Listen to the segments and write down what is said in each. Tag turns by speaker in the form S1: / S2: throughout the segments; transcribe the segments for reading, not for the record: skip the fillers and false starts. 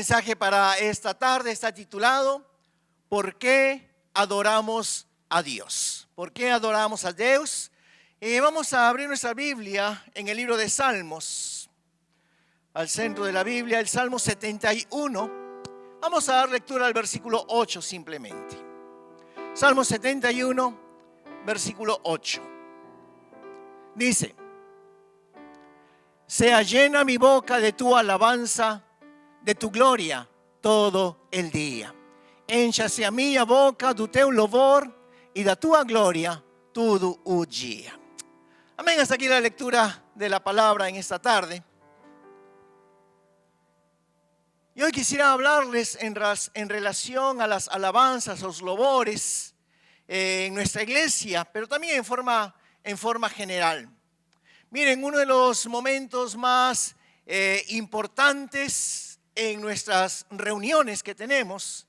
S1: mensaje para esta tarde está titulado ¿Por qué adoramos a Dios? ¿Por qué adoramos a Dios? Vamos a abrir nuestra Biblia en el libro de Salmos. Al centro de la Biblia, el Salmo 71. Vamos a dar lectura al versículo 8 simplemente. Salmo 71, versículo 8. Dice: sea llena mi boca de tu alabanza, de tu gloria todo el día. Énchase a mí a boca do teu louvor y da tua gloria todo o día. Amén. Hasta aquí la lectura de la palabra en esta tarde. Y hoy quisiera hablarles en relación a las alabanzas, los louvores en nuestra iglesia, pero también en forma general. Miren, uno de los momentos más importantes en nuestras reuniones que tenemos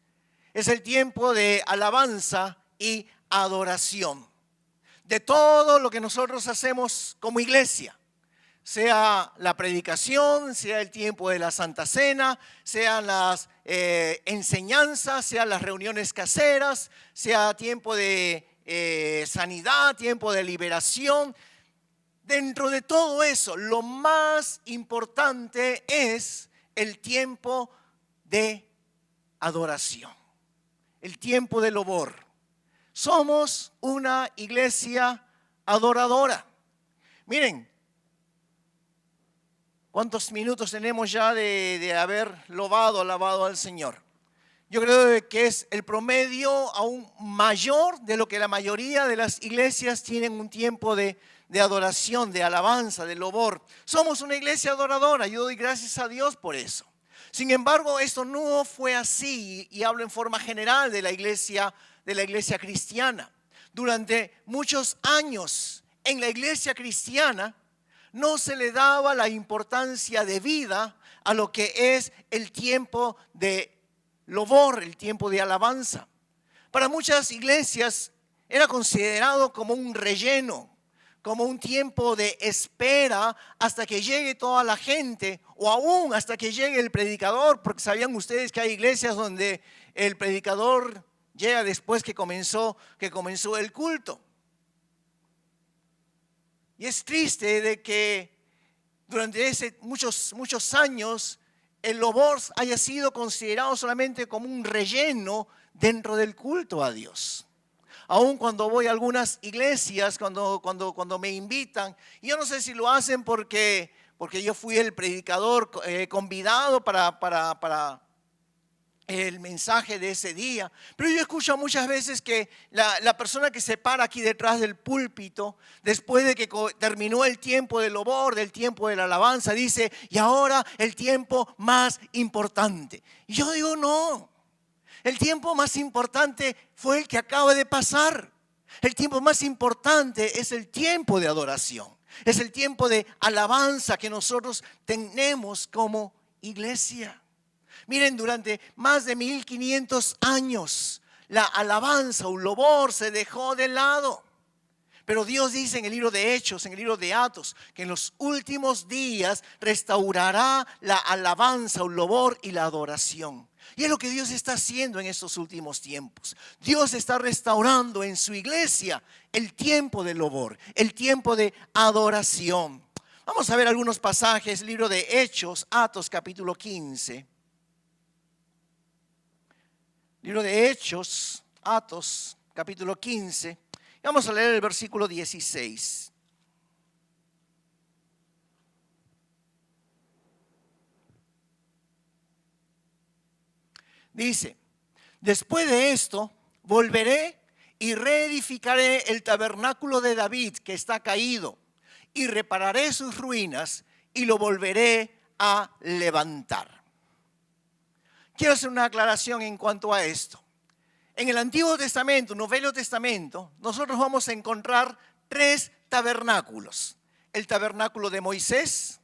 S1: es el tiempo de alabanza y adoración. De todo lo que nosotros hacemos como iglesia, sea la predicación, sea el tiempo de la Santa Cena, sean las enseñanzas, sean las reuniones caseras, sea tiempo de sanidad, tiempo de liberación. Dentro de todo eso, lo más importante es el tiempo de adoración, el tiempo de louvor. Somos una iglesia adoradora. Miren, ¿cuántos minutos tenemos ya de haber alabado al Señor? Yo creo que es el promedio aún mayor de lo que la mayoría de las iglesias tienen un tiempo de adoración, de alabanza, de louvor. Somos una iglesia adoradora. Yo doy gracias a Dios por eso. Sin embargo, esto no fue así, y hablo en forma general de la iglesia cristiana. Durante muchos años en la iglesia cristiana no se le daba la importancia debida a lo que es el tiempo de louvor, el tiempo de alabanza. Para muchas iglesias era considerado como un relleno, como un tiempo de espera hasta que llegue toda la gente, o aún hasta que llegue el predicador, porque sabían ustedes que hay iglesias donde el predicador llega después que comenzó el culto. Y es triste de que durante muchos años el louvor haya sido considerado solamente como un relleno dentro del culto a Dios. Aún cuando voy a algunas iglesias, cuando me invitan, y yo no sé si lo hacen porque yo fui el predicador convidado para el mensaje de ese día, pero yo escucho muchas veces que la persona que se para aquí detrás del púlpito, después de que terminó el tiempo del louvor, del tiempo de la alabanza, dice: y ahora el tiempo más importante. Y yo digo: no. El tiempo más importante fue el que acaba de pasar. El tiempo más importante es el tiempo de adoración. Es el tiempo de alabanza que nosotros tenemos como iglesia. Miren, durante más de 1500 años la alabanza o louvor se dejó de lado. Pero Dios dice en el libro de Hechos, en el libro de Atos, que en los últimos días restaurará la alabanza, el louvor y la adoración. Y es lo que Dios está haciendo en estos últimos tiempos. Dios está restaurando en su iglesia el tiempo del louvor, el tiempo de adoración. Vamos a ver algunos pasajes, libro de Hechos, Atos capítulo 15. Libro de Hechos, Atos capítulo 15. Vamos a leer el versículo 16. Dice: después de esto volveré y reedificaré el tabernáculo de David que está caído, y repararé sus ruinas y lo volveré a levantar. Quiero hacer una aclaración en cuanto a esto. En el Antiguo Testamento, Nuevo Testamento, nosotros vamos a encontrar 3 tabernáculos: el tabernáculo de Moisés,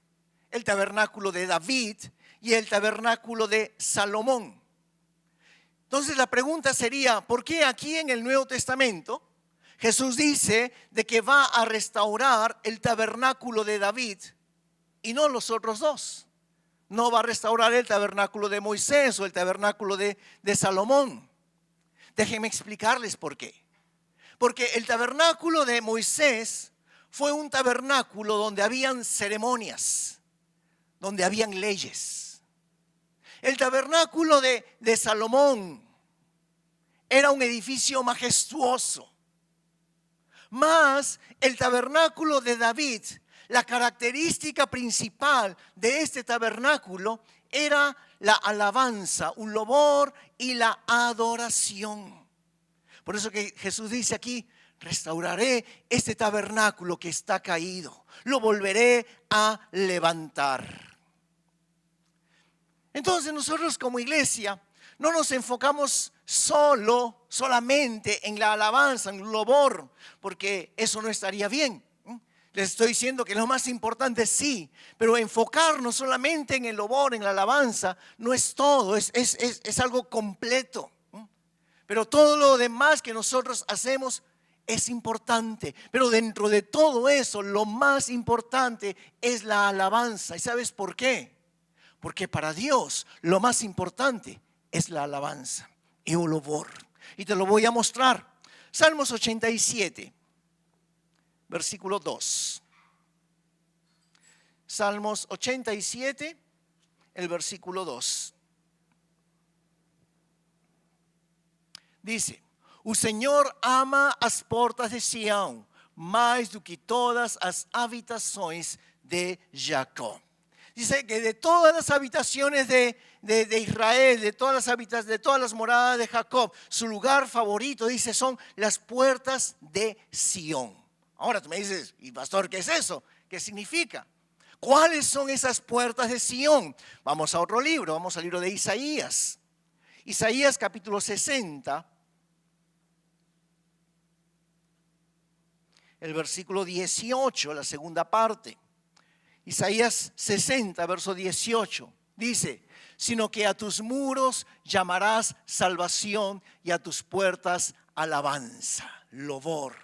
S1: el tabernáculo de David y el tabernáculo de Salomón. Entonces la pregunta sería: ¿por qué aquí en el Nuevo Testamento Jesús dice de que va a restaurar el tabernáculo de David y no los otros 2? no va a restaurar el tabernáculo de Moisés o el tabernáculo de Salomón. Déjenme explicarles por qué. Porque el tabernáculo de Moisés fue un tabernáculo donde habían ceremonias, donde habían leyes. El tabernáculo de Salomón era un edificio majestuoso. Mas el tabernáculo de David, la característica principal de este tabernáculo era la alabanza, un louvor y la adoración. Por eso que Jesús dice aquí, restauraré este tabernáculo que está caído, lo volveré a levantar. Entonces nosotros como iglesia no nos enfocamos solamente en la alabanza, en el louvor, porque eso no estaría bien. Les estoy diciendo que lo más importante sí, pero enfocarnos solamente en el louvor, en la alabanza, no es todo, es algo completo. Pero todo lo demás que nosotros hacemos es importante. Pero dentro de todo eso, lo más importante es la alabanza. ¿Y sabes por qué? Porque para Dios lo más importante es la alabanza y el louvor. Y te lo voy a mostrar. Salmos 87. Versículo 2. Salmos 87, el versículo 2. Dice, o Senhor ama as portas de Sião, mais do que todas as habitações de Jacob. Dice que de todas las habitaciones de Israel, de todas las moradas de Jacob, su lugar favorito, dice, son las puertas de Sión. Ahora tú me dices, y pastor, ¿qué es eso? ¿Qué significa? ¿Cuáles son esas puertas de Sión? Vamos a otro libro, vamos al libro de Isaías. Isaías capítulo 60, el versículo 18, la segunda parte. Isaías 60, verso 18, dice, sino que a tus muros llamarás salvación y a tus puertas alabanza, louvor.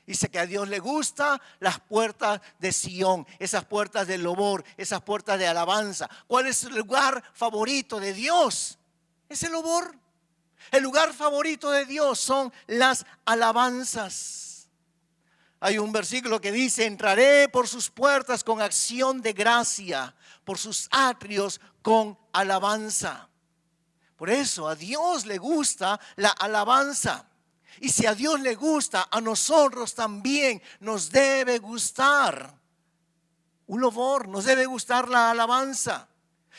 S1: Dice que a Dios le gustan las puertas de Sión, esas puertas de louvor, esas puertas de alabanza. ¿Cuál es el lugar favorito de Dios? Es el louvor. El lugar favorito de Dios son las alabanzas. Hay un versículo que dice, entraré por sus puertas con acción de gracia, por sus atrios con alabanza. Por eso a Dios le gusta la alabanza. Y si a Dios le gusta, a nosotros también nos debe gustar un louvor, nos debe gustar la alabanza.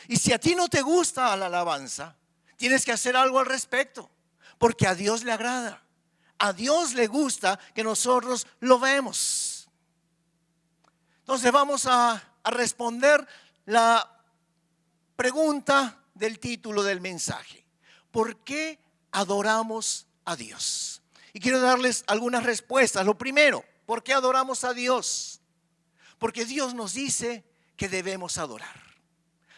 S1: Y si a ti no te gusta la alabanza, tienes que hacer algo al respecto, porque a Dios le agrada. A Dios le gusta que nosotros lo vemos. Entonces vamos a responder la pregunta del título del mensaje. ¿Por qué adoramos a Dios? Y quiero darles algunas respuestas. Lo primero, ¿por qué adoramos a Dios? Porque Dios nos dice que debemos adorar.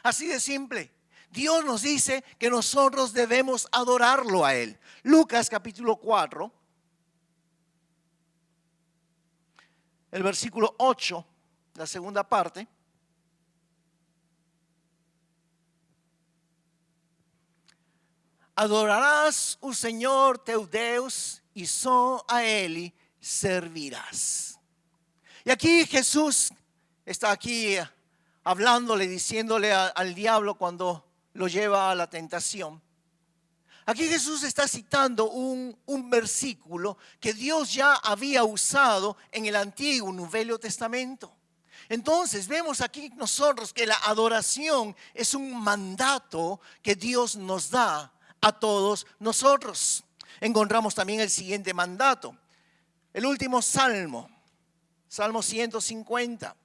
S1: Así de simple. Dios nos dice que nosotros debemos adorarlo a Él. Lucas capítulo 4, el versículo 8, la segunda parte. Adorarás o Senhor teu Deus y só a Él servirás. Y aquí Jesús está aquí hablándole, diciéndole al diablo cuando lo lleva a la tentación. Aquí Jesús está citando un versículo que Dios ya había usado en el Antiguo Nuevo Testamento. Entonces vemos aquí nosotros que la adoración es un mandato que Dios nos da a todos nosotros. Encontramos también el siguiente mandato. El último salmo, Salmo 150.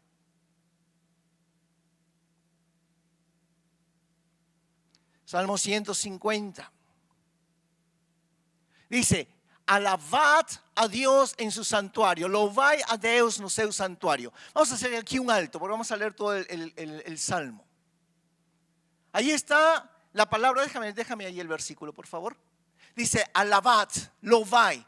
S1: Salmo 150. Dice, alabad a Dios en su santuario, louvai a Deus no seu santuario. Vamos a hacer aquí un alto, porque vamos a leer todo el salmo. Ahí está la palabra, déjame ahí el versículo, por favor. Dice, alabad, louvai.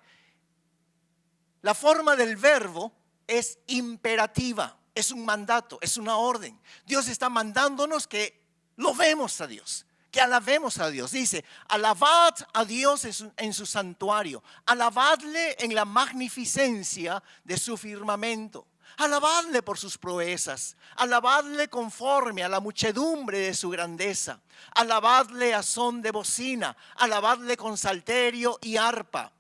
S1: La forma del verbo es imperativa, es un mandato, es una orden. Dios está mandándonos que lo vemos a Dios, que alabemos a Dios. Dice, alabad a Dios en su santuario, alabadle en la magnificencia de su firmamento. Alabadle por sus proezas, alabadle conforme a la muchedumbre de su grandeza, alabadle a son de bocina, alabadle con salterio y arpa.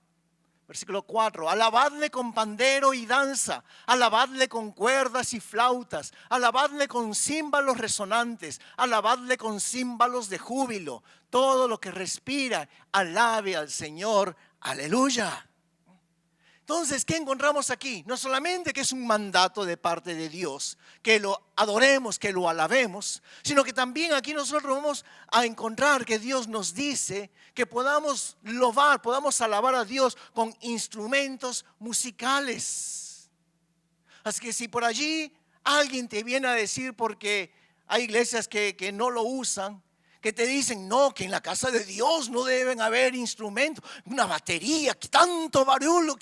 S1: Versículo 4, alabadle con pandero y danza, alabadle con cuerdas y flautas, alabadle con címbalos resonantes, alabadle con címbalos de júbilo. Todo lo que respira, alabe al Señor, aleluya. Entonces, ¿qué encontramos aquí? No solamente que es un mandato de parte de Dios, que lo adoremos, que lo alabemos, sino que también aquí nosotros vamos a encontrar que Dios nos dice que podamos lobar, podamos alabar a Dios con instrumentos musicales. Así que si por allí alguien te viene a decir, porque hay iglesias que no lo usan, que te dicen, no, que en la casa de Dios no deben haber instrumentos, una batería, que tanto barullo,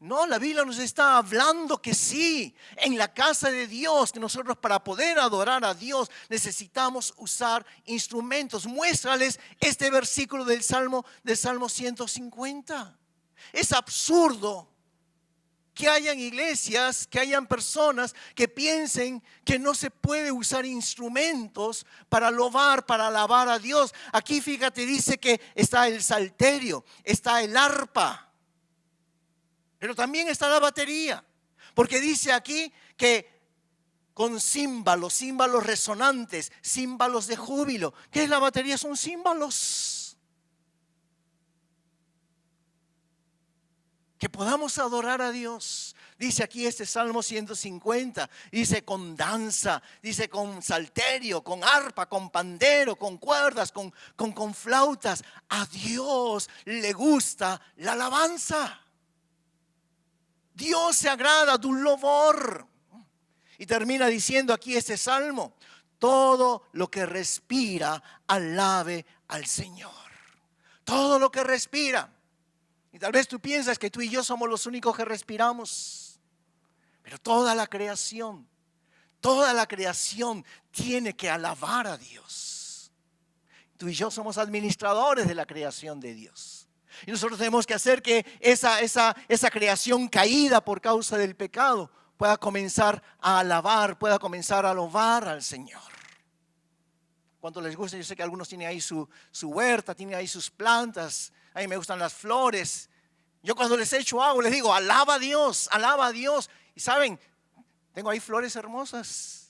S1: no, la Biblia nos está hablando que sí, en la casa de Dios, que nosotros para poder adorar a Dios necesitamos usar instrumentos. Muéstrales este versículo del Salmo 150. Es absurdo que hayan iglesias, que hayan personas que piensen que no se puede usar instrumentos para lobar, para alabar a Dios. Aquí fíjate, dice que está el salterio, está el arpa, pero también está la batería, porque dice aquí que con címbalos resonantes, címbalos de júbilo. ¿Qué es la batería? Son címbalos. Que podamos adorar a Dios. Dice aquí este Salmo 150, dice con danza, dice con salterio, con arpa, con pandero, con cuerdas, con flautas. A Dios le gusta la alabanza. Dios se agrada de un louvor. Y termina diciendo aquí este salmo, todo lo que respira, alabe al Señor. Todo lo que respira. Y tal vez tú piensas que tú y yo somos los únicos que respiramos. Pero toda la creación tiene que alabar a Dios. Tú y yo somos administradores de la creación de Dios. Y nosotros tenemos que hacer que esa creación caída por causa del pecado pueda comenzar a alabar, pueda comenzar a alabar al Señor. ¿Cuánto les gusta? Yo sé que algunos tienen ahí su huerta, tienen ahí sus plantas. A mí me gustan las flores. Yo cuando les echo agua les digo, alaba a Dios, alaba a Dios. Y saben, tengo ahí flores hermosas.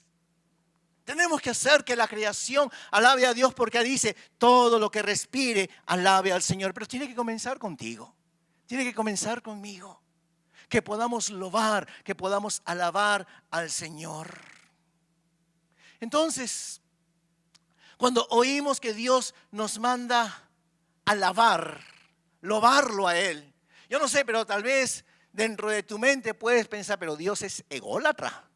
S1: Tenemos que hacer que la creación alabe a Dios, porque dice, todo lo que respire, alabe al Señor. Pero tiene que comenzar contigo, tiene que comenzar conmigo. Que podamos lobar, que podamos alabar al Señor. Entonces, cuando oímos que Dios nos manda alabar, lobarlo a Él. Yo no sé, pero tal vez dentro de tu mente puedes pensar, pero Dios es ególatra.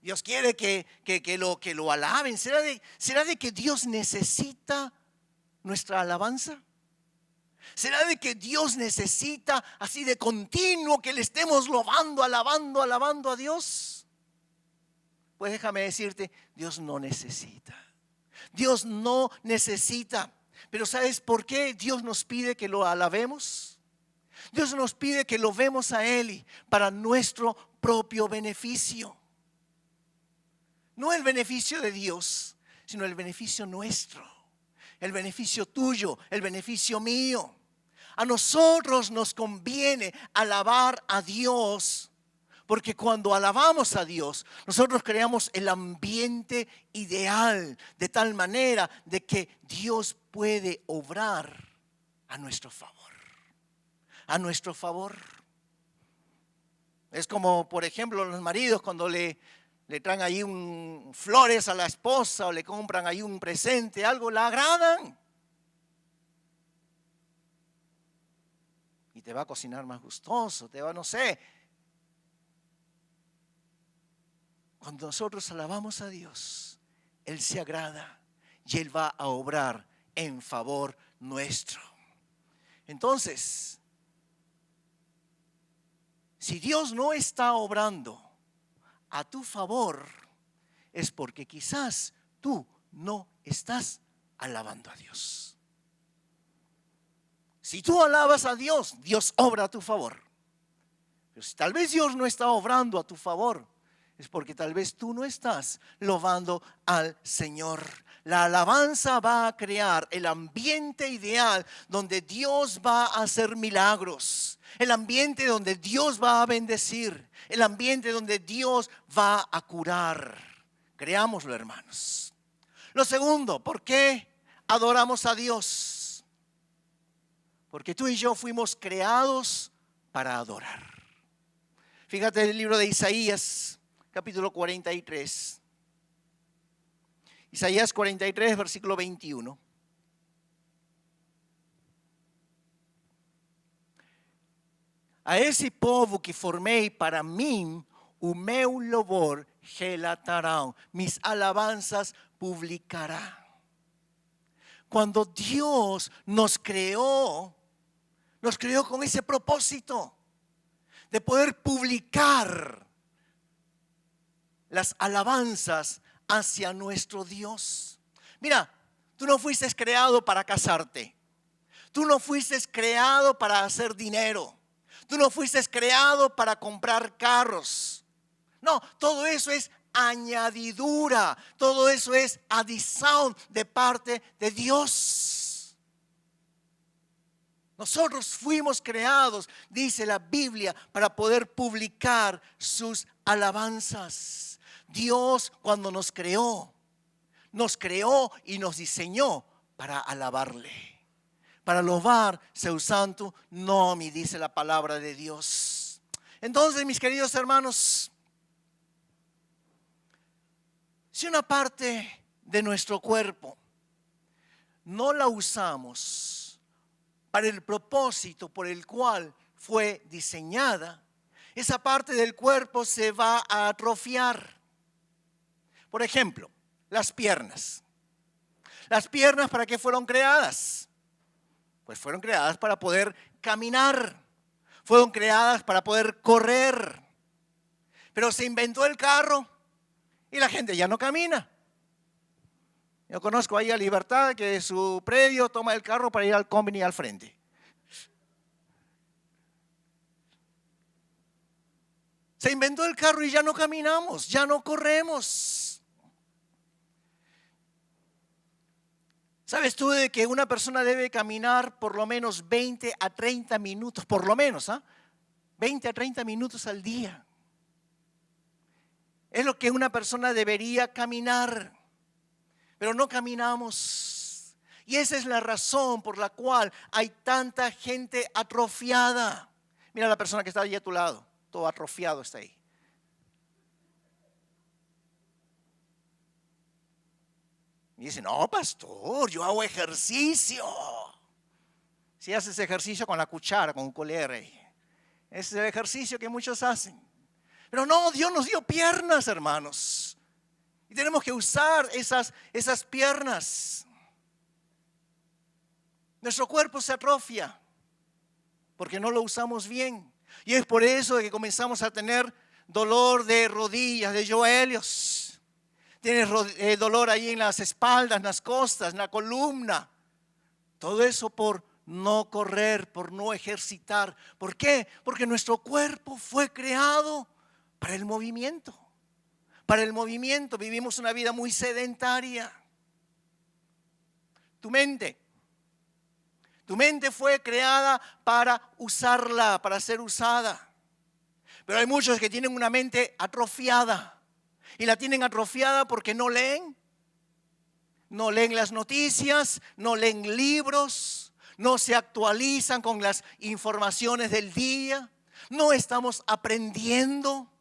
S1: Dios quiere que lo alaben. ¿Será de que Dios necesita nuestra alabanza? ¿Será de que Dios necesita así de continuo que le estemos lobando, alabando a Dios? Pues déjame decirte, Dios no necesita. Dios no necesita. Pero ¿sabes por qué Dios nos pide que lo alabemos? Dios nos pide que lo vemos a Él para nuestro propio beneficio. No el beneficio de Dios, sino el beneficio nuestro. El beneficio tuyo, el beneficio mío. A nosotros nos conviene alabar a Dios, porque cuando alabamos a Dios, nosotros creamos el ambiente ideal, de tal manera de que Dios puede obrar a nuestro favor. A nuestro favor. Es como, por ejemplo, los maridos cuando le traen ahí flores a la esposa o le compran ahí un presente, algo, la agradan. Y te va a cocinar más gustoso, no sé. Cuando nosotros alabamos a Dios, Él se agrada y Él va a obrar en favor nuestro. Entonces, si Dios no está obrando a tu favor, es porque quizás tú no estás alabando a Dios. Si tú alabas a Dios, Dios obra a tu favor. Pero si tal vez Dios no está obrando a tu favor, es porque tal vez tú no estás loando al Señor. La alabanza va a crear el ambiente ideal donde Dios va a hacer milagros. El ambiente donde Dios va a bendecir. El ambiente donde Dios va a curar. Creámoslo, hermanos. Lo segundo, ¿por qué adoramos a Dios? Porque tú y yo fuimos creados para adorar. Fíjate el libro de Isaías, capítulo 43. Isaías 43, versículo 21. A esse povo que formei para mim, o meu louvor relatarão, mis alabanzas publicará. Cuando Dios nos creó con ese propósito de poder publicar las alabanzas hacia nuestro Dios. Mira, tú no fuiste creado para casarte. Tú no fuiste creado para hacer dinero. Tú no fuiste creado para comprar carros. No, todo eso es añadidura. Todo eso es adición de parte de Dios. Nosotros fuimos creados, dice la Biblia, para poder publicar sus alabanzas. Dios, cuando nos creó y nos diseñó para alabarle, para lobar seu santo nombre, dice la palabra de Dios. Entonces, mis queridos hermanos, si una parte de nuestro cuerpo no la usamos para el propósito por el cual fue diseñada, esa parte del cuerpo se va a atrofiar. Por ejemplo, las piernas. ¿Las piernas para qué fueron creadas? Pues fueron creadas para poder caminar. Fueron creadas para poder correr. Pero se inventó el carro y la gente ya no camina. Yo conozco ahí a Libertad que de su predio toma el carro para ir al conveni al frente. Se inventó el carro y ya no caminamos, ya no corremos. ¿Sabes tú de que una persona debe caminar por lo menos 20 a 30 minutos, por lo menos, 20 a 30 minutos al día? Es lo que una persona debería caminar, pero no caminamos. Y esa es la razón por la cual hay tanta gente atrofiada. Mira a la persona que está allí a tu lado, todo atrofiado está ahí. Y dice, no, pastor, yo hago ejercicio. Si haces ejercicio con la cuchara, con un colere, ese es el ejercicio que muchos hacen. Pero no, Dios nos dio piernas, hermanos. Y tenemos que usar esas piernas. Nuestro cuerpo se atrofia porque no lo usamos bien. Y es por eso que comenzamos a tener dolor de rodillas, de yoelios. Tienes dolor ahí en las espaldas, en las costas, en la columna. Todo eso por no correr, por no ejercitar. ¿Por qué? Porque nuestro cuerpo fue creado para el movimiento. Para el movimiento. Vivimos una vida muy sedentaria. Tu mente fue creada para usarla, para ser usada. Pero hay muchos que tienen una mente atrofiada. Y la tienen atrofiada porque no leen las noticias, no leen libros, no se actualizan con las informaciones del día, no estamos aprendiendo.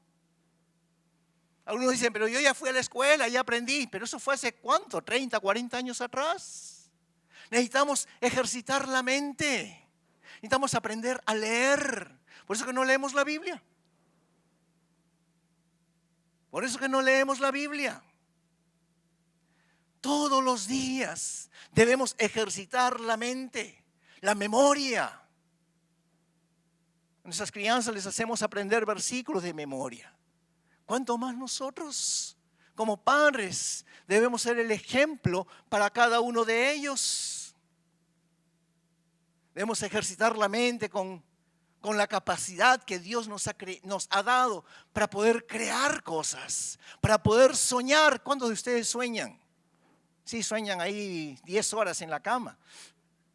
S1: Algunos dicen, pero yo ya fui a la escuela, ya aprendí, pero eso fue hace ¿cuánto? 30, 40 años atrás. Necesitamos ejercitar la mente, necesitamos aprender a leer. Por eso que no leemos la Biblia. Por eso que no leemos la Biblia. Todos los días debemos ejercitar la mente, la memoria. A nuestras crianzas les hacemos aprender versículos de memoria. ¿Cuánto más nosotros? como padres, debemos ser el ejemplo para cada uno de ellos. Debemos ejercitar la mente con la capacidad que Dios nos ha dado para poder crear cosas, para poder soñar. ¿Cuántos de ustedes sueñan? Sí, sueñan ahí 10 horas en la cama.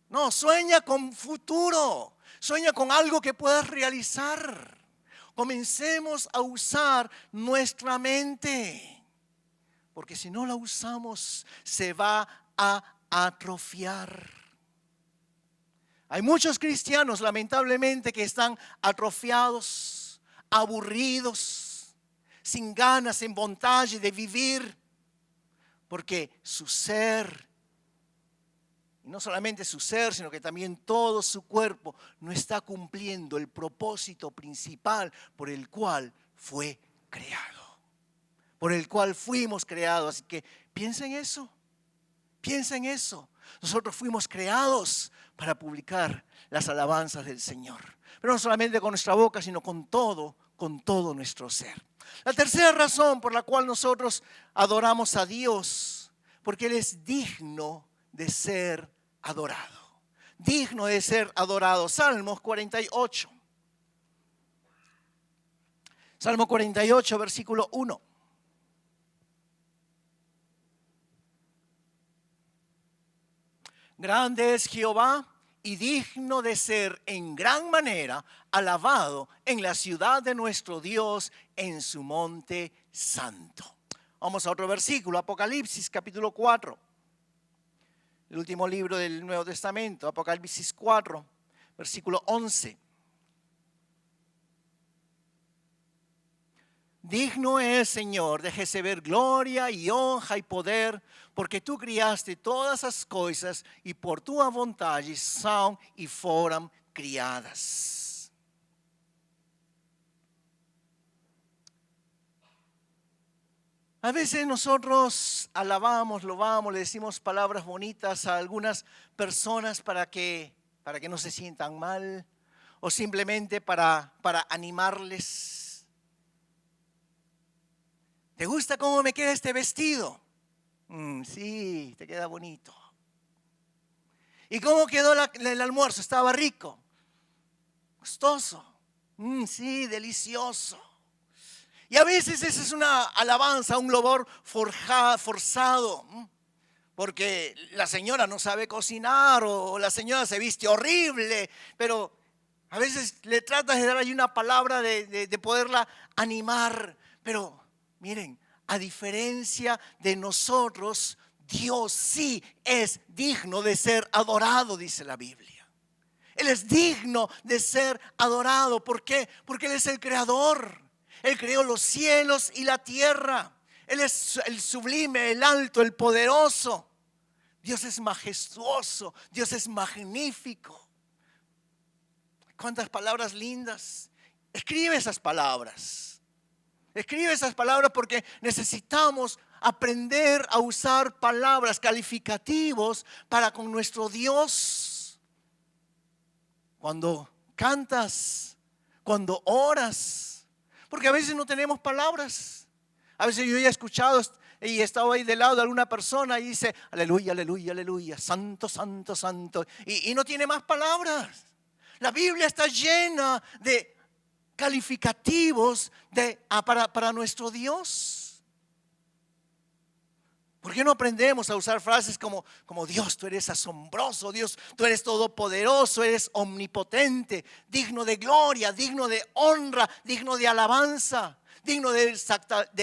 S1: No, sueña con futuro, sueña con algo que puedas realizar. Comencemos a usar nuestra mente, porque si no la usamos se va a atrofiar. Hay muchos cristianos, lamentablemente, que están atrofiados, aburridos, sin ganas, sin voluntad de vivir, porque su ser, y no solamente su ser, sino que también todo su cuerpo, no está cumpliendo el propósito principal por el cual fue creado, por el cual fuimos creados. Así que piensa en eso, piensa en eso. Nosotros fuimos creados para publicar las alabanzas del Señor, pero no solamente con nuestra boca, sino con todo nuestro ser. La tercera razón por la cual nosotros adoramos a Dios, porque Él es digno de ser adorado. Digno de ser adorado. Salmos 48. Salmo 48, versículo 1. Grande es Jehová y digno de ser en gran manera alabado en la ciudad de nuestro Dios, en su monte santo. Vamos a otro versículo, Apocalipsis capítulo 4. El último libro del Nuevo Testamento, Apocalipsis 4, versículo 11. Digno es, Señor, de receber gloria y honra y poder, porque tú criaste todas as coisas e por tua vontade são e foram criadas. A veces nosotros alabamos, loamos, le decimos palabras bonitas a algunas personas para que no se sientan mal o simplemente para animarles. ¿Te gusta cómo me queda este vestido? Sí, te queda bonito. ¿Y cómo quedó el almuerzo? ¿Estaba rico? ¿Gustoso? Sí, delicioso. Y a veces esa es una alabanza, un loor forzado, porque la señora no sabe cocinar o la señora se viste horrible, pero a veces le tratas de dar ahí una palabra de poderla animar. Pero miren, a diferencia de nosotros, Dios sí es digno de ser adorado, dice la Biblia. Él es digno de ser adorado. ¿Por qué? Porque Él es el creador. Él creó los cielos y la tierra. Él es el sublime, el alto, el poderoso. Dios es majestuoso. Dios es magnífico. ¿Cuántas palabras lindas? Escribe esas palabras. Escribe esas palabras porque necesitamos aprender a usar palabras calificativos para con nuestro Dios. Cuando cantas, cuando oras, porque a veces no tenemos palabras. A veces yo ya he escuchado y he estado ahí del lado de alguna persona y dice, aleluya, aleluya, aleluya, santo, santo, santo. Y no tiene más palabras. La Biblia está llena de calificativos para nuestro Dios. ¿Por qué no aprendemos a usar frases como Dios, tú eres asombroso, Dios, tú eres todopoderoso, eres omnipotente, digno de gloria, digno de honra, digno de alabanza, digno de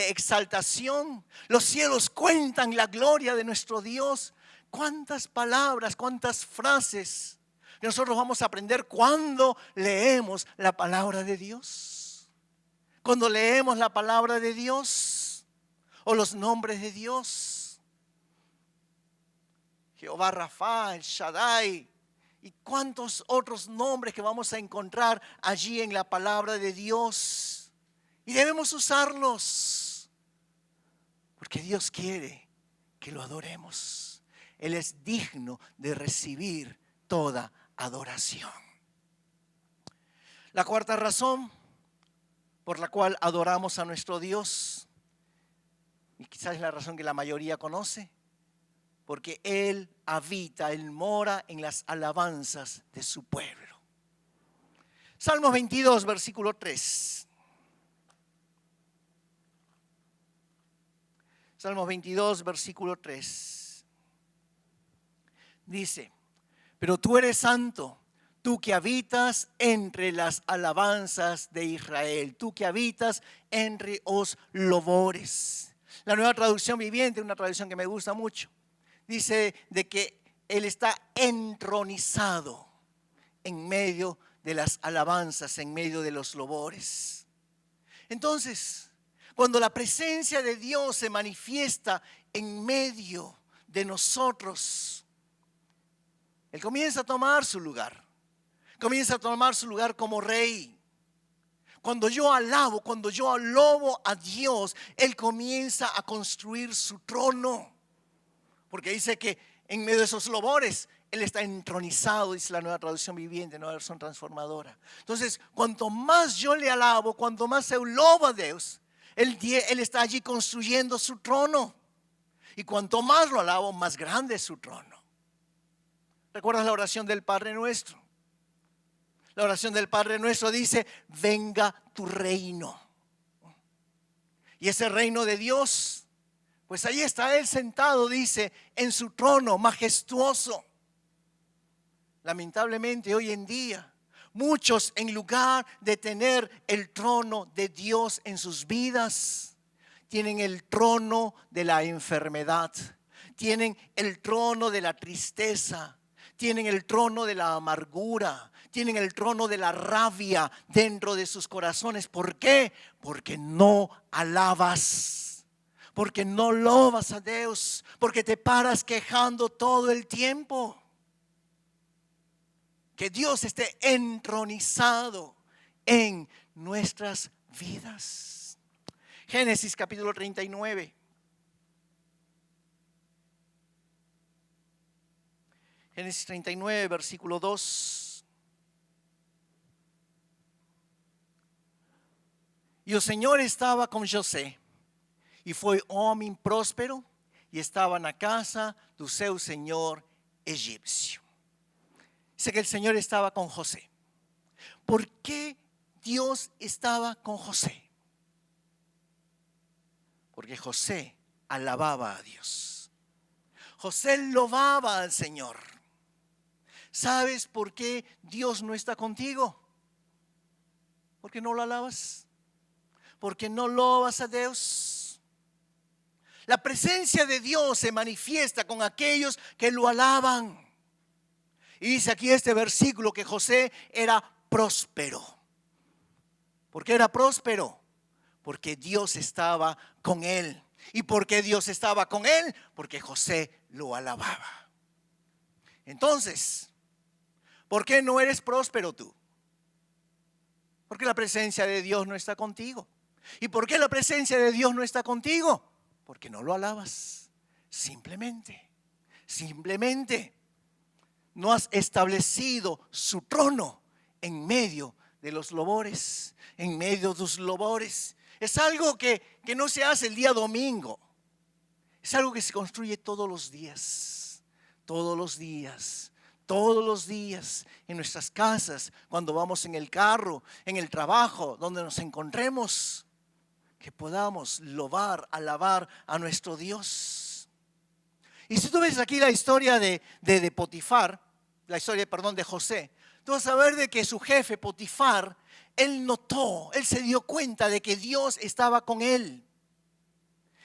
S1: exaltación? Los cielos cuentan la gloria de nuestro Dios. ¿Cuántas palabras, cuántas frases que nosotros vamos a aprender cuando leemos la palabra de Dios? Cuando leemos la palabra de Dios o los nombres de Dios. Jehová Rafa, el Shaddai, y cuántos otros nombres que vamos a encontrar allí en la palabra de Dios. Y debemos usarlos, porque Dios quiere que lo adoremos. Él es digno de recibir toda adoración. La cuarta razón por la cual adoramos a nuestro Dios, Y quizás es la razón que la mayoría conoce. Porque Él habita, Él mora en las alabanzas de su pueblo. Salmos 22, versículo 3. Salmos 22, versículo 3. Dice, pero tú eres santo, tú que habitas entre las alabanzas de Israel, tú que habitas entre los lobores. La Nueva Traducción Viviente, una traducción que me gusta mucho, dice de que Él está entronizado en medio de las alabanzas, en medio de los lobores. Entonces, cuando la presencia de Dios se manifiesta en medio de nosotros, Él comienza a tomar su lugar. Comienza a tomar su lugar como rey. Cuando yo alabo, cuando yo alobo a Dios, Él comienza a construir su trono. Porque dice que en medio de esos lobores, Él está entronizado, dice la Nueva Traducción Viviente, Nueva Versión Transformadora. Entonces, cuanto más yo le alabo, cuanto más yo lobo a Dios, Él está allí construyendo su trono. Y cuanto más lo alabo, más grande es su trono. ¿Recuerdas la oración del Padre Nuestro? La oración del Padre Nuestro dice, venga tu reino. Y ese reino de Dios, pues ahí está Él sentado, dice, en su trono majestuoso. Lamentablemente hoy en día, muchos en lugar de tener el trono de Dios en sus vidas, tienen el trono de la enfermedad, tienen el trono de la tristeza, tienen el trono de la amargura, tienen el trono de la rabia dentro de sus corazones. ¿Por qué? Porque no alabas, porque no lobas a Dios, porque te paras quejando todo el tiempo. Que Dios esté entronizado en nuestras vidas. Génesis capítulo 39. Génesis 39, versículo 2. Y el Señor estaba con José, y fue hombre próspero, y estaba en la casa de su señor egipcio. Dice que el Señor estaba con José. ¿Por qué Dios estaba con José? Porque José alababa a Dios. José loaba al Señor. ¿Sabes por qué Dios no está contigo? Porque no lo alabas. Porque no loas a Dios. La presencia de Dios se manifiesta con aquellos que lo alaban. Y dice aquí este versículo que José era próspero. ¿Por qué era próspero? Porque Dios estaba con él. ¿Y por qué Dios estaba con él? Porque José lo alababa. Entonces, ¿por qué no eres próspero tú? Porque la presencia de Dios no está contigo. ¿Y por qué la presencia de Dios no está contigo? Porque no lo alabas. Simplemente no has establecido su trono en medio de los lobores, en medio de tus lobores. Es algo que no se hace el día domingo. Es algo que se construye todos los días, todos los días. Todos los días en nuestras casas, cuando vamos en el carro, en el trabajo, donde nos encontremos, que podamos lobar, alabar a nuestro Dios. Y si tú ves aquí la historia de Potifar, la historia, perdón, de José, tú vas a ver de que su jefe Potifar, él se dio cuenta de que Dios estaba con él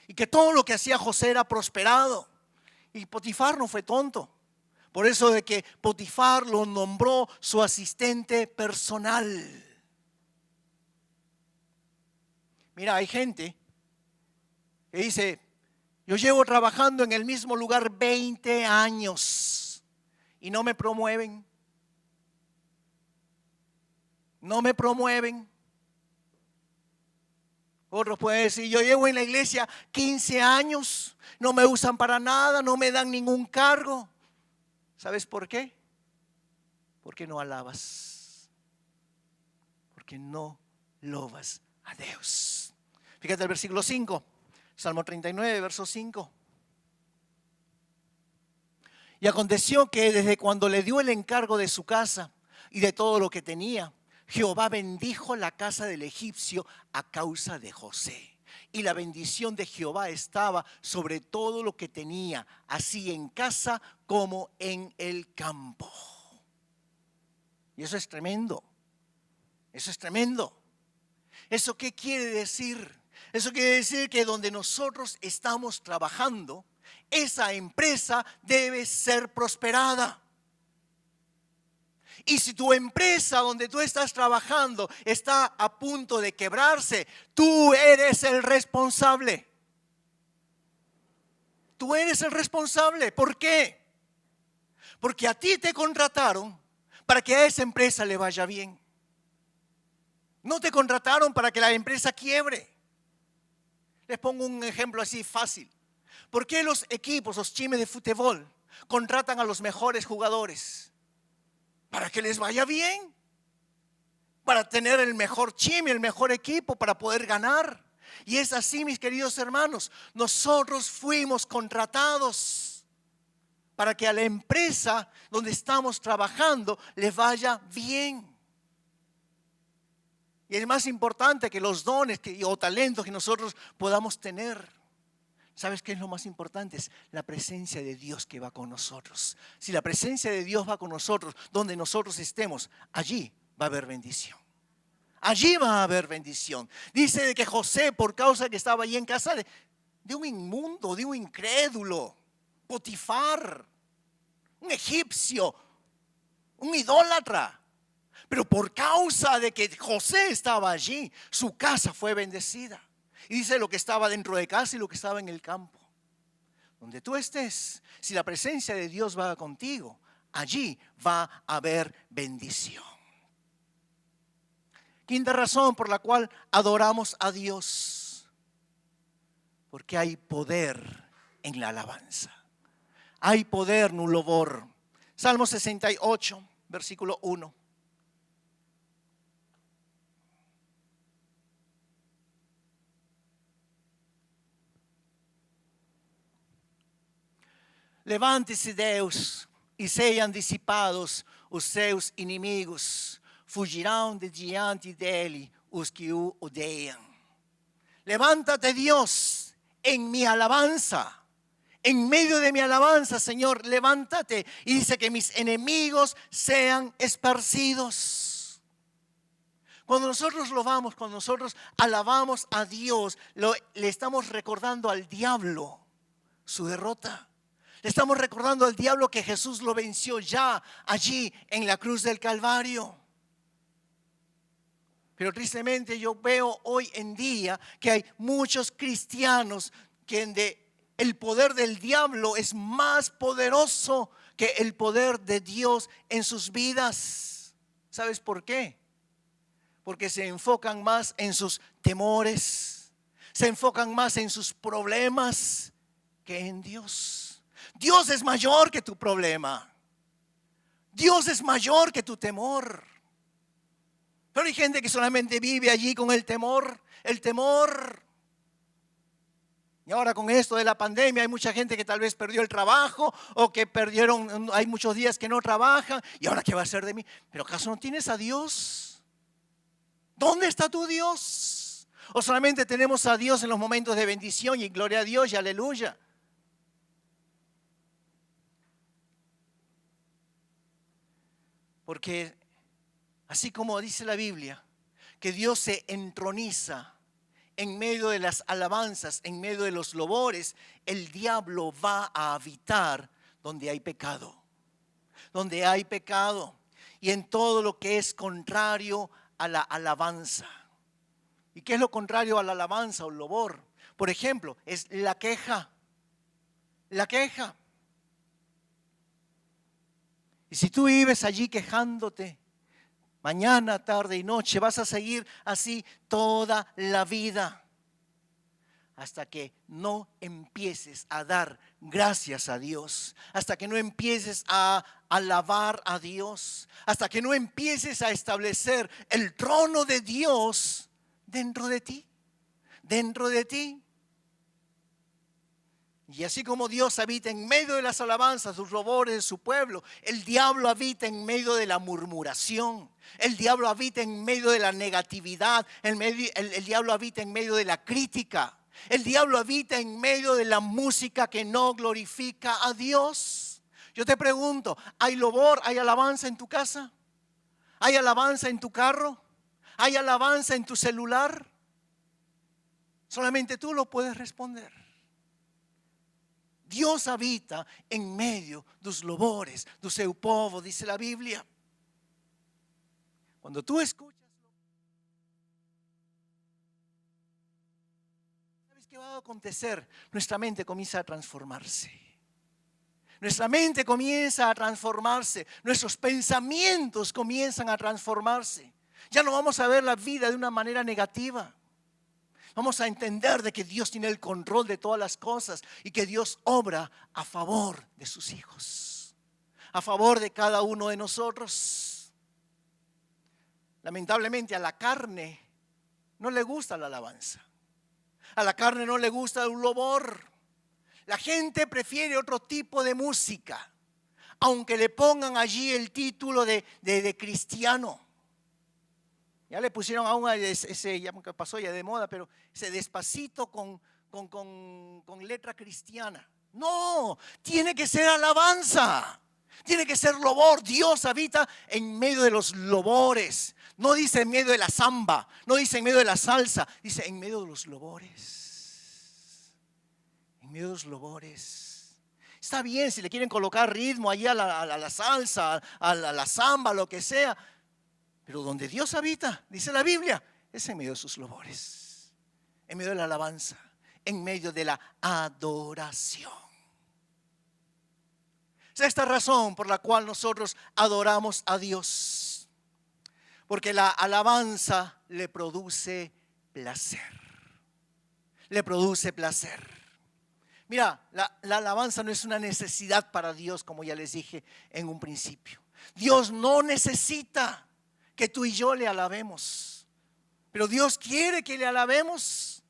S1: y que todo lo que hacía José era prosperado. Y Potifar no fue tonto. Por eso de que Potifar lo nombró su asistente personal. Mira, hay gente que dice, yo llevo trabajando en el mismo lugar 20 años y no me promueven. No me promueven. Otros pueden decir, yo llevo en la iglesia 15 años, no me usan para nada, no me dan ningún cargo. ¿Sabes por qué? Porque no alabas. Porque no lobas a Dios. Fíjate el versículo 5. Salmo 39, verso 5. Y aconteció que desde cuando le dio el encargo de su casa y de todo lo que tenía, Jehová bendijo la casa del egipcio a causa de José. Y la bendición de Jehová estaba sobre todo lo que tenía, así en casa como en el campo. Y eso es tremendo. Eso es tremendo. ¿Eso qué quiere decir? Eso quiere decir que donde nosotros estamos trabajando, esa empresa debe ser prosperada. Y si tu empresa donde tú estás trabajando está a punto de quebrarse, tú eres el responsable. Tú eres el responsable. ¿Por qué? Porque a ti te contrataron para que a esa empresa le vaya bien. No te contrataron para que la empresa quiebre. Les pongo un ejemplo así fácil. ¿Por qué los equipos, los times de fútbol, contratan a los mejores jugadores? Para que les vaya bien. Para tener el mejor team, el mejor equipo, para poder ganar. Y es así, mis queridos hermanos. Nosotros fuimos contratados para que a la empresa donde estamos trabajando le vaya bien. Y es más importante que los dones o talentos que nosotros podamos tener. ¿Sabes qué es lo más importante? Es la presencia de Dios que va con nosotros. Si la presencia de Dios va con nosotros, donde nosotros estemos, allí va a haber bendición. Allí va a haber bendición. Dice de que José, por causa que estaba allí en casa de un inmundo, de un incrédulo, Potifar, un egipcio, un idólatra. Pero por causa de que José estaba allí, su casa fue bendecida. Y dice lo que estaba dentro de casa y lo que estaba en el campo. Donde tú estés, si la presencia de Dios va contigo, allí va a haber bendición. Quinta razón por la cual adoramos a Dios. Porque hay poder en la alabanza. Hay poder nulobor. Salmo 68, versículo 1. Levante-se Deus e sejam dissipados os seus inimigos, fugirão de diante dele os que o odeiam. Levántate Dios en mi alabanza, en medio de mi alabanza, Señor, levántate y dice que mis enemigos sean esparcidos. Cuando nosotros lobamos, cuando nosotros alabamos a Dios, le estamos recordando al diablo su derrota. Le estamos recordando al diablo que Jesús lo venció ya allí en la cruz del Calvario. Pero tristemente yo veo hoy en día que hay muchos cristianos que el poder del diablo es más poderoso que el poder de Dios en sus vidas. ¿Sabes por qué? Porque se enfocan más en sus temores, se enfocan más en sus problemas que en Dios. Dios es mayor que tu problema. Dios es mayor que tu temor. Pero hay gente que solamente vive allí con el temor. El temor. Y ahora con esto de la pandemia hay mucha gente que tal vez perdió el trabajo o que hay muchos días que no trabajan. ¿Y ahora qué va a hacer de mí? ¿Pero acaso no tienes a Dios? ¿Dónde está tu Dios? ¿O solamente tenemos a Dios en los momentos de bendición y gloria a Dios y aleluya? Porque así como dice la Biblia, que Dios se entroniza en medio de las alabanzas, en medio de los lobores, el diablo va a habitar donde hay pecado. Donde hay pecado y en todo lo que es contrario a la alabanza. ¿Y qué es lo contrario a la alabanza o el lobor? Por ejemplo, es la queja. La queja. Y si tú vives allí quejándote, mañana, tarde y noche, vas a seguir así toda la vida. Hasta que no empieces a dar gracias a Dios. Hasta que no empieces a alabar a Dios. Hasta que no empieces a establecer el trono de Dios dentro de ti. Dentro de ti. Y así como Dios habita en medio de las alabanzas, sus robores de su pueblo, el diablo habita en medio de la murmuración. El diablo habita en medio de la negatividad. El diablo habita en medio de la crítica. El diablo habita en medio de la música que no glorifica a Dios. Yo te pregunto, ¿hay louvor, hay alabanza en tu casa? ¿Hay alabanza en tu carro? ¿Hay alabanza en tu celular? Solamente tú lo puedes responder. Dios habita en medio dos louvores, do seu povo, dice la Biblia. Cuando tú escuchas, ¿sabes qué va a acontecer? Nuestra mente comienza a transformarse. Nuestra mente comienza a transformarse. Nuestros pensamientos comienzan a transformarse. Ya no vamos a ver la vida de una manera negativa. Vamos a entender de que Dios tiene el control de todas las cosas y que Dios obra a favor de sus hijos, a favor de cada uno de nosotros. Lamentablemente a la carne no le gusta la alabanza. A la carne no le gusta el louvor. La gente prefiere otro tipo de música, aunque le pongan allí el título de cristiano. Ya le pusieron a uno ese, ya pasó ya de moda, pero ese Despacito con letra cristiana. No, tiene que ser alabanza. Tiene que ser louvor. Dios habita en medio de los louvores. No dice en medio de la samba, no dice en medio de la salsa, dice en medio de los louvores. En medio de los louvores. Está bien si le quieren colocar ritmo allí a la salsa, a la samba, lo que sea. Pero donde Dios habita, dice la Biblia, es en medio de sus louvores, en medio de la alabanza, en medio de la adoración. Es esta razón por la cual nosotros adoramos a Dios. Porque la alabanza le produce placer. Le produce placer. Mira, la alabanza no es una necesidad para Dios, como ya les dije en un principio. Dios no necesita que tú y yo le alabemos, pero Dios quiere que le alabemos,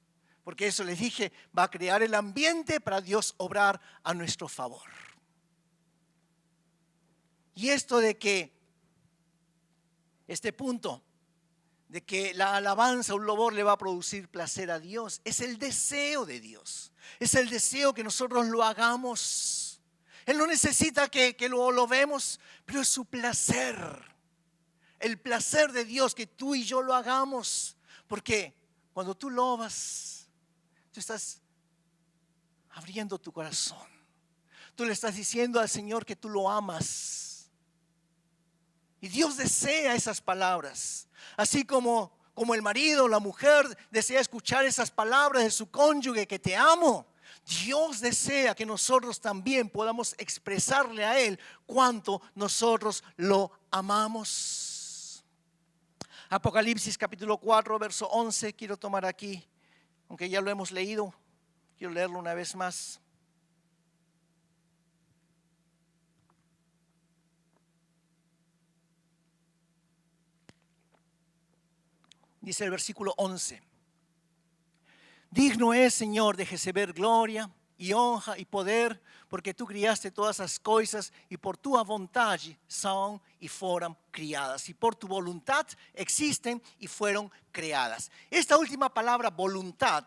S1: porque eso les dije, va a crear el ambiente para Dios obrar a nuestro favor. Y esto de que, este punto, de que la alabanza, un louvor le va a producir placer a Dios, es el deseo de Dios, es el deseo que nosotros lo hagamos. Él no necesita que lo vemos, pero es su placer. El placer de Dios que tú y yo lo hagamos. Porque cuando tú lobas, tú estás abriendo tu corazón. Tú le estás diciendo al Señor que tú lo amas. Y Dios desea esas palabras. Así como el marido o la mujer desea escuchar esas palabras de su cónyuge, que te amo. Dios desea que nosotros también podamos expresarle a Él cuánto nosotros lo amamos. Apocalipsis capítulo 4, verso 11, quiero tomar aquí, aunque ya lo hemos leído, quiero leerlo una vez más. Dice el versículo 11: Digno es, Señor, de receber gloria e honra e poder, porque tu criaste todas as coisas e por tua vontade são e foram criadas. E por tu voluntad existen y fueron creadas. Esta última palabra, voluntad,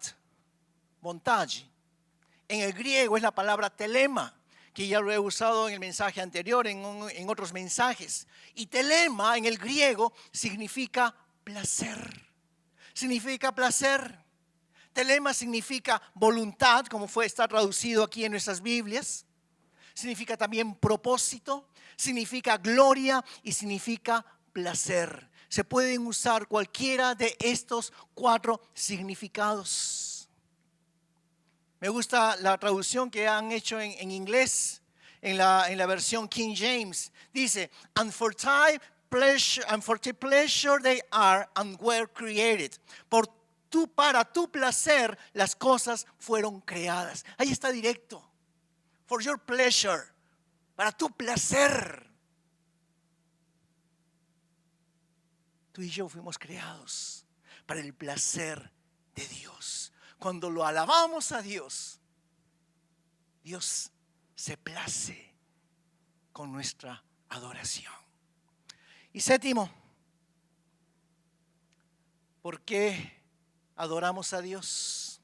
S1: vontade, en el griego es la palabra telema, que ya lo he usado en el mensaje anterior, en otros mensajes. Y telema en el griego significa placer. Significa placer. Telema significa voluntad, como está traducido aquí en nuestras Biblias. Significa también propósito, significa gloria y significa placer. Se pueden usar cualquiera de estos 4 significados. Me gusta la traducción que han hecho en inglés, en la versión King James. Dice, and for the pleasure they are and were created. Para tu placer las cosas fueron creadas. Ahí está directo. For your pleasure. Para tu placer. Tú y yo fuimos creados para el placer de Dios. Cuando lo alabamos a Dios, Dios se place con nuestra adoración. Y séptimo, ¿por qué adoramos a Dios?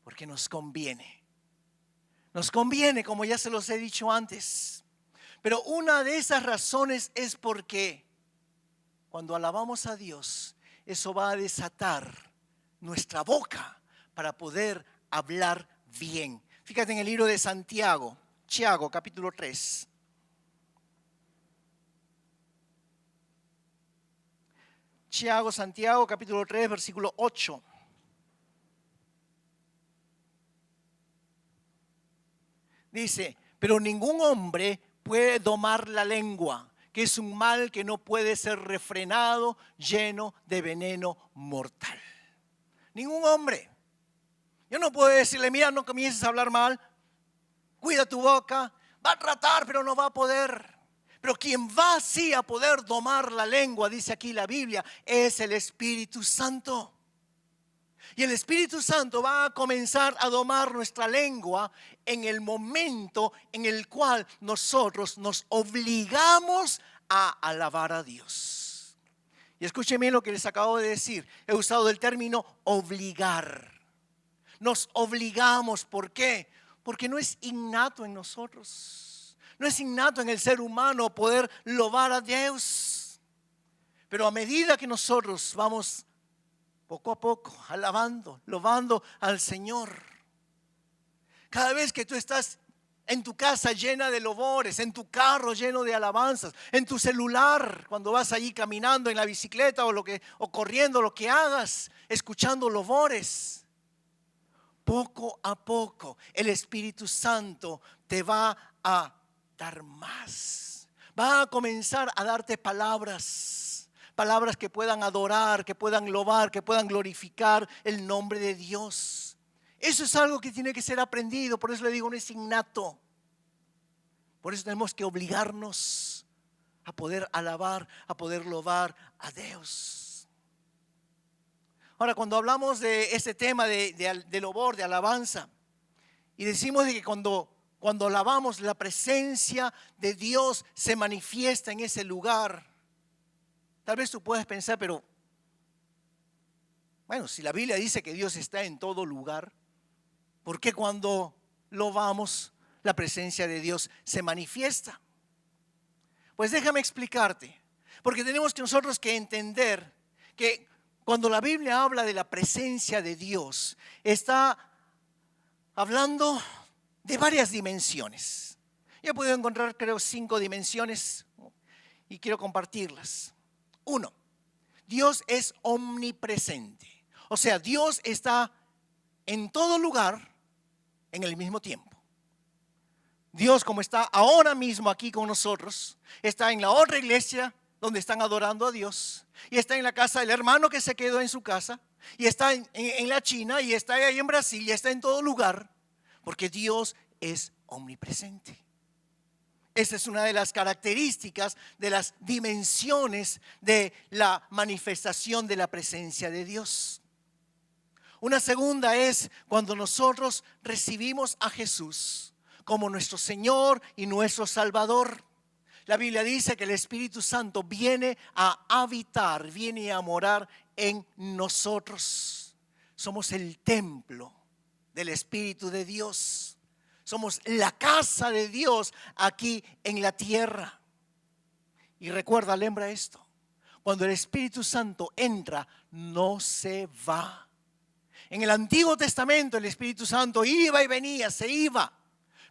S1: Porque nos conviene. Nos conviene, como ya se los he dicho antes. Pero una de esas razones es porque cuando alabamos a Dios, eso va a desatar nuestra boca para poder hablar bien. Fíjate en el libro de Santiago, capítulo 3. Santiago, capítulo 3, versículo 8. Dice, pero ningún hombre puede domar la lengua, que es un mal que no puede ser refrenado, lleno de veneno mortal. Ningún hombre. Yo no puedo decirle, mira, no comiences a hablar mal, cuida tu boca, va a tratar, pero no va a poder. Pero quien va sí a poder domar la lengua, dice aquí la Biblia, es el Espíritu Santo. Y el Espíritu Santo va a comenzar a domar nuestra lengua en el momento en el cual nosotros nos obligamos a alabar a Dios. Y escúchenme lo que les acabo de decir. He usado el término obligar. Nos obligamos. ¿Por qué? Porque no es innato en nosotros. No es innato en el ser humano poder lobar a Dios. Pero a medida que nosotros vamos poco a poco, alabando, loando al Señor. Cada vez que tú estás en tu casa llena de lobores, en tu carro lleno de alabanzas, en tu celular, cuando vas allí caminando en la bicicleta o corriendo, lo que hagas, escuchando lobores, poco a poco el Espíritu Santo te va a dar más. Va a comenzar a darte palabras que puedan adorar, que puedan lobar, que puedan glorificar el nombre de Dios. Eso es algo que tiene que ser aprendido, por eso le digo, no es innato. Por eso tenemos que obligarnos a poder alabar, a poder lobar a Dios. Ahora, cuando hablamos de este tema de lobor, de alabanza, y decimos de que cuando alabamos, la presencia de Dios se manifiesta en ese lugar. Tal vez tú puedas pensar, pero bueno, si la Biblia dice que Dios está en todo lugar, ¿por qué cuando lobamos la presencia de Dios se manifiesta? Pues déjame explicarte, porque tenemos que nosotros que entender que cuando la Biblia habla de la presencia de Dios, está hablando de varias dimensiones. Yo he podido encontrar, creo, 5 dimensiones y quiero compartirlas. 1, Dios es omnipresente. O sea, Dios está en todo lugar en el mismo tiempo. Dios, como está ahora mismo aquí con nosotros, está en la otra iglesia donde están adorando a Dios, y está en la casa del hermano que se quedó en su casa, y está en la China, y está ahí en Brasil, y está en todo lugar, porque Dios es omnipresente. Esa es una de las características de las dimensiones de la manifestación de la presencia de Dios. Una segunda es cuando nosotros recibimos a Jesús como nuestro Señor y nuestro Salvador. La Biblia dice que el Espíritu Santo viene a habitar, viene a morar en nosotros. Somos el templo del Espíritu de Dios. Somos la casa de Dios aquí en la tierra. Y recuerda, lembra esto. Cuando el Espíritu Santo entra, no se va. En el Antiguo Testamento el Espíritu Santo iba y venía, se iba.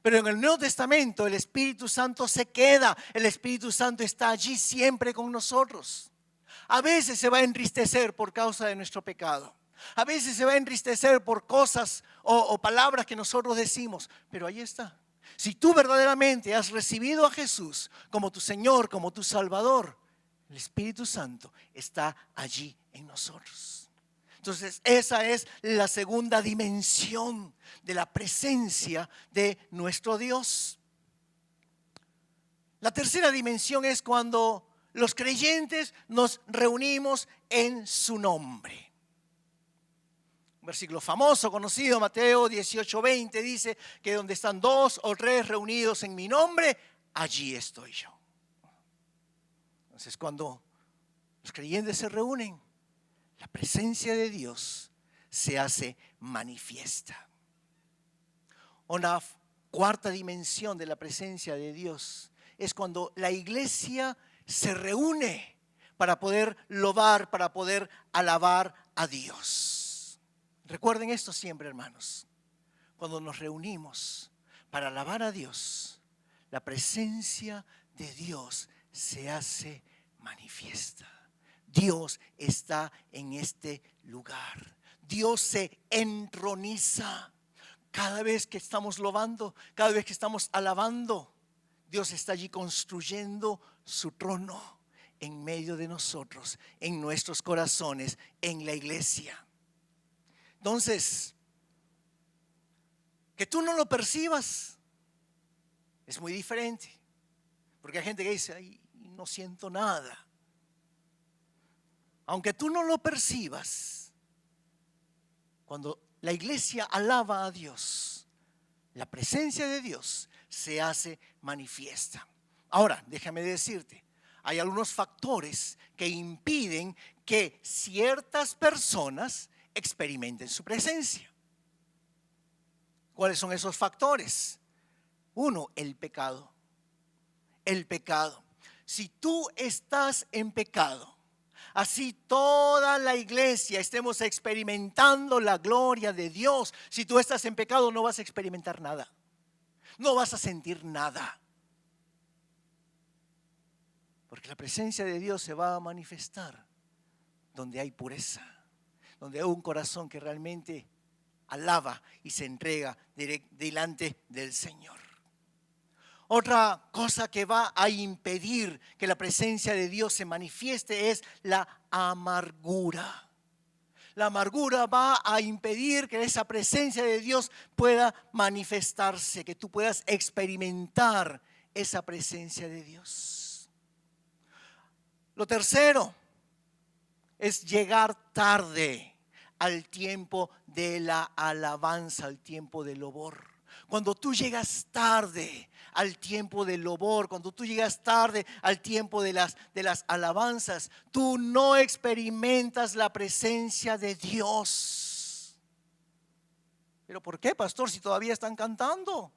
S1: Pero en el Nuevo Testamento el Espíritu Santo se queda. El Espíritu Santo está allí siempre con nosotros. A veces se va a entristecer por causa de nuestro pecado. A veces se va a entristecer por cosas o palabras que nosotros decimos, pero ahí está. Si tú verdaderamente has recibido a Jesús como tu Señor, como tu Salvador, el Espíritu Santo está allí en nosotros. Entonces, esa es la segunda dimensión de la presencia de nuestro Dios. La tercera dimensión es cuando los creyentes nos reunimos en su nombre. Un versículo famoso, conocido, Mateo 18:20, dice que donde están 2 o 3 reunidos en mi nombre, allí estoy yo. Entonces, cuando los creyentes se reúnen, la presencia de Dios se hace manifiesta. Una cuarta dimensión de la presencia de Dios es cuando la iglesia se reúne para poder lobar, para poder alabar a Dios. Recuerden esto siempre, hermanos. Cuando nos reunimos para alabar a Dios, la presencia de Dios se hace manifiesta. Dios está en este lugar. Dios se entroniza. Cada vez que estamos lobando, cada vez que estamos alabando, Dios está allí construyendo su trono en medio de nosotros, en nuestros corazones, en la iglesia. Entonces, que tú no lo percibas es muy diferente. Porque hay gente que dice, ay, no siento nada. Aunque tú no lo percibas, cuando la iglesia alaba a Dios, la presencia de Dios se hace manifiesta. Ahora, déjame decirte, hay algunos factores que impiden que ciertas personas experimenten su presencia. ¿Cuáles son esos factores? Uno, el pecado. El pecado. Si tú estás en pecado, así toda la iglesia estemos experimentando la gloria de Dios, si tú estás en pecado no vas a experimentar nada. No vas a sentir nada. Porque la presencia de Dios se va a manifestar donde hay pureza, donde hay un corazón que realmente alaba y se entrega delante del Señor. Otra cosa que va a impedir que la presencia de Dios se manifieste es la amargura. La amargura va a impedir que esa presencia de Dios pueda manifestarse, que tú puedas experimentar esa presencia de Dios. Lo tercero es llegar tarde al tiempo de la alabanza, al tiempo del lobor. Cuando tú llegas tarde al tiempo del lobor, cuando tú llegas tarde al tiempo de las alabanzas, tú no experimentas la presencia de Dios. ¿Pero por qué, pastor, si todavía están cantando?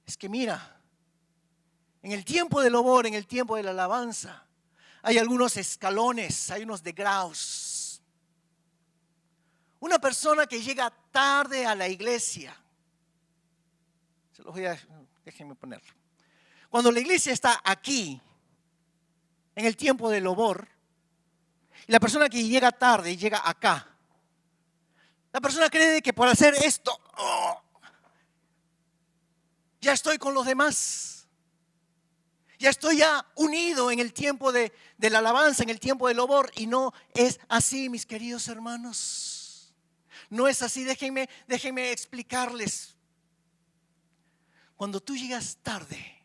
S1: Es que mira, en el tiempo del lobor, en el tiempo de la alabanza, hay algunos escalones, hay unos degrados. Una persona que llega tarde a la iglesia, se los voy a, déjenme ponerlo. Cuando la iglesia está aquí, en el tiempo del lobor, y la persona que llega tarde y llega acá, la persona cree que por hacer esto, ya estoy con los demás. Ya estoy ya unido en el tiempo de la alabanza, en el tiempo del lobor, y no es así, mis queridos hermanos. No es así, déjenme explicarles. Cuando tú llegas tarde,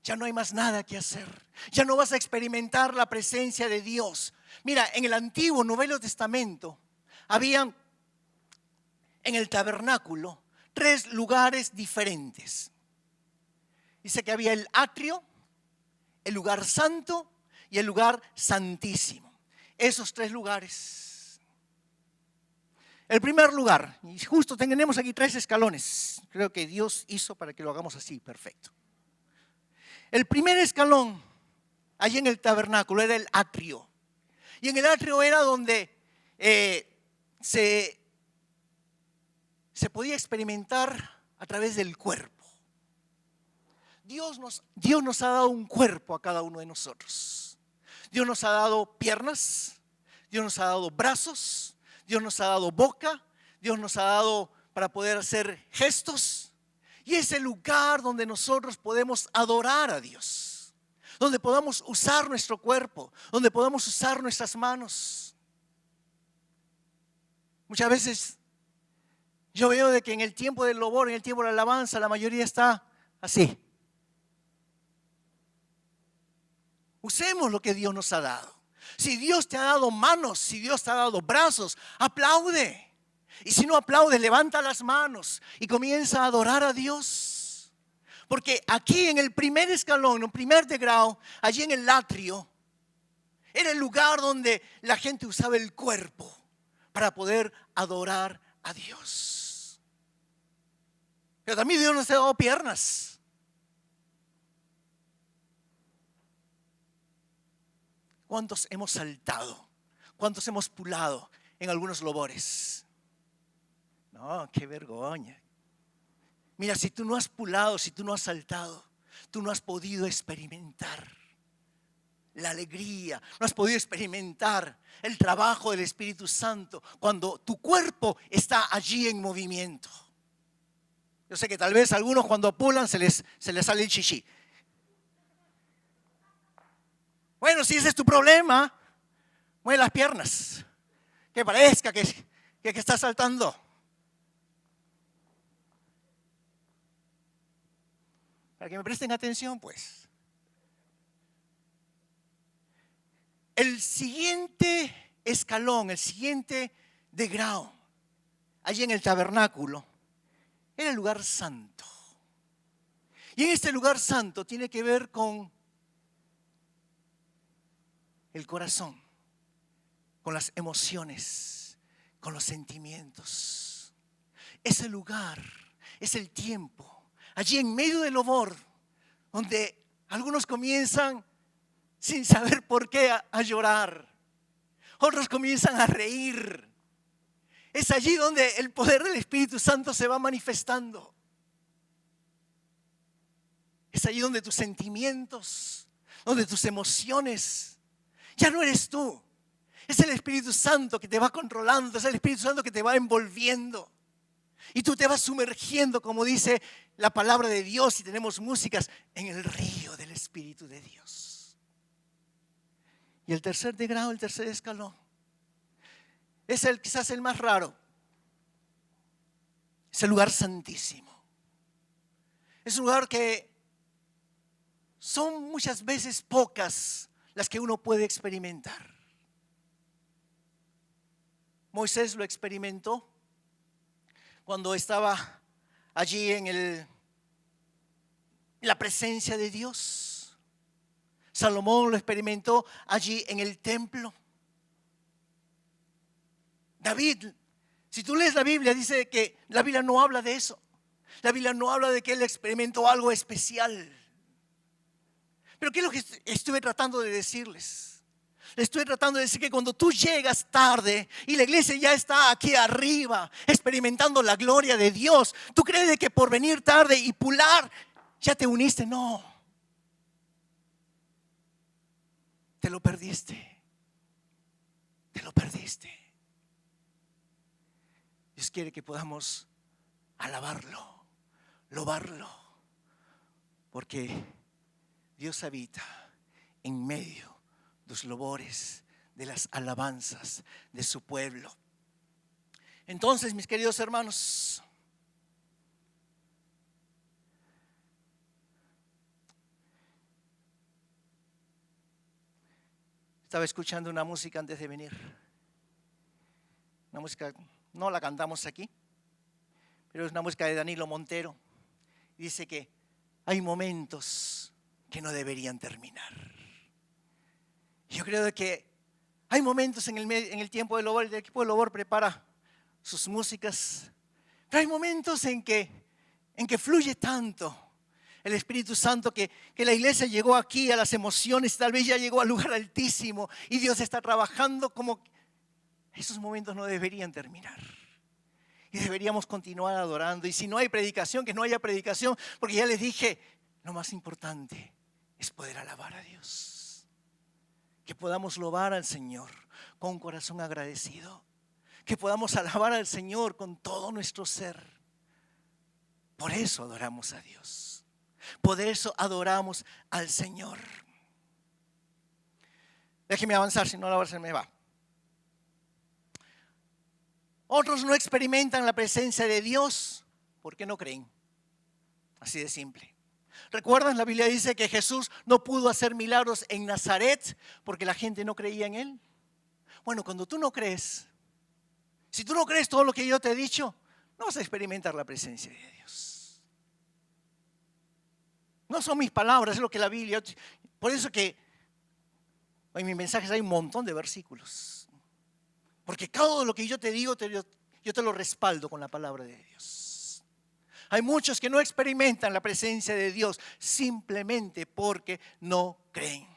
S1: ya no hay más nada que hacer. Ya no vas a experimentar la presencia de Dios. Mira, en el Antiguo Nuevo Testamento, habían en el tabernáculo 3 lugares diferentes. Dice que había el atrio, el lugar santo y el lugar santísimo. Esos 3 lugares. El primer lugar, y justo tenemos aquí 3 escalones. Creo que Dios hizo para que lo hagamos así, perfecto. El primer escalón, allí en el tabernáculo, era el atrio. Y en el atrio era donde se podía experimentar a través del cuerpo. Dios nos ha dado un cuerpo a cada uno de nosotros. Dios nos ha dado piernas, Dios nos ha dado brazos, Dios nos ha dado boca, Dios nos ha dado para poder hacer gestos. Y es el lugar donde nosotros podemos adorar a Dios, donde podamos usar nuestro cuerpo, donde podamos usar nuestras manos. Muchas veces yo veo de que en el tiempo del lobor, en el tiempo de la alabanza, la mayoría está así. Usemos lo que Dios nos ha dado. Si Dios te ha dado manos, si Dios te ha dado brazos, aplaude. Y si no aplaude, levanta las manos y comienza a adorar a Dios. Porque aquí en el primer escalón, en el primer degrado, allí en el atrio, era el lugar donde la gente usaba el cuerpo para poder adorar a Dios. Pero también Dios nos ha dado piernas. ¿Cuántos hemos saltado? ¿Cuántos hemos pulado en algunos lobores? No, qué vergüenza. Mira, si tú no has pulado, si tú no has saltado, tú no has podido experimentar la alegría, no has podido experimentar el trabajo del Espíritu Santo cuando tu cuerpo está allí en movimiento. Yo sé que tal vez a algunos cuando pulan se les sale el chichi. Bueno, si ese es tu problema, mueve las piernas, que parezca que estás saltando. Para que me presten atención, pues. El siguiente escalón, el siguiente degrado, allí en el tabernáculo, era el lugar santo. Y en este lugar santo tiene que ver con el corazón, con las emociones, con los sentimientos. Ese lugar es el tiempo, allí en medio del obor, donde algunos comienzan sin saber por qué a llorar. Otros comienzan a reír. Es allí donde el poder del Espíritu Santo se va manifestando. Es allí donde tus sentimientos, donde tus emociones, ya no eres tú. Es el Espíritu Santo que te va controlando, es el Espíritu Santo que te va envolviendo. Y tú te vas sumergiendo, como dice la palabra de Dios, y tenemos músicas, en el río del Espíritu de Dios. Y el tercer degrado, el tercer escalón, es quizás el más raro. Es el lugar santísimo. Es un lugar que son muchas veces pocas las que uno puede experimentar. Moisés lo experimentó cuando estaba allí en la presencia de Dios. Salomón lo experimentó allí en el templo. David, si tú lees la Biblia, dice que la Biblia no habla de eso. La Biblia no habla de que él experimentó algo especial. Pero ¿qué es lo que estuve tratando de decirles? Les estoy tratando de decir que cuando tú llegas tarde y la iglesia ya está aquí arriba experimentando la gloria de Dios, ¿tú crees de que por venir tarde y pular ya te uniste? No. Te lo perdiste. Te lo perdiste. Dios quiere que podamos alabarlo, lobarlo, porque Dios habita en medio de los lobores, de las alabanzas de su pueblo. Entonces, mis queridos hermanos, estaba escuchando una música antes de venir. Una música, no la cantamos aquí, pero es una música de Danilo Montero. Dice que hay momentos que no deberían terminar. Yo creo que hay momentos en el tiempo del Lobor, el equipo del Lobor prepara sus músicas, pero hay momentos en que fluye tanto el Espíritu Santo que la iglesia llegó aquí a las emociones, tal vez ya llegó al lugar altísimo y Dios está trabajando como esos momentos no deberían terminar. Y deberíamos continuar adorando. Y si no hay predicación, que no haya predicación, porque ya les dije, lo más importante es poder alabar a Dios. Que podamos lobar al Señor con un corazón agradecido. Que podamos alabar al Señor con todo nuestro ser. Por eso adoramos a Dios. Por eso adoramos al Señor. Déjeme avanzar, si no la se me va. Otros no experimentan la presencia de Dios porque no creen. Así de simple. ¿Recuerdan? La Biblia dice que Jesús no pudo hacer milagros en Nazaret porque la gente no creía en Él. Bueno, cuando tú no crees, si tú no crees todo lo que yo te he dicho, no vas a experimentar la presencia de Dios. No son mis palabras, es lo que la Biblia. Por eso que en mis mensajes hay un montón de versículos. Porque todo lo que yo te digo, yo te lo respaldo con la palabra de Dios. Hay muchos que no experimentan la presencia de Dios simplemente porque no creen.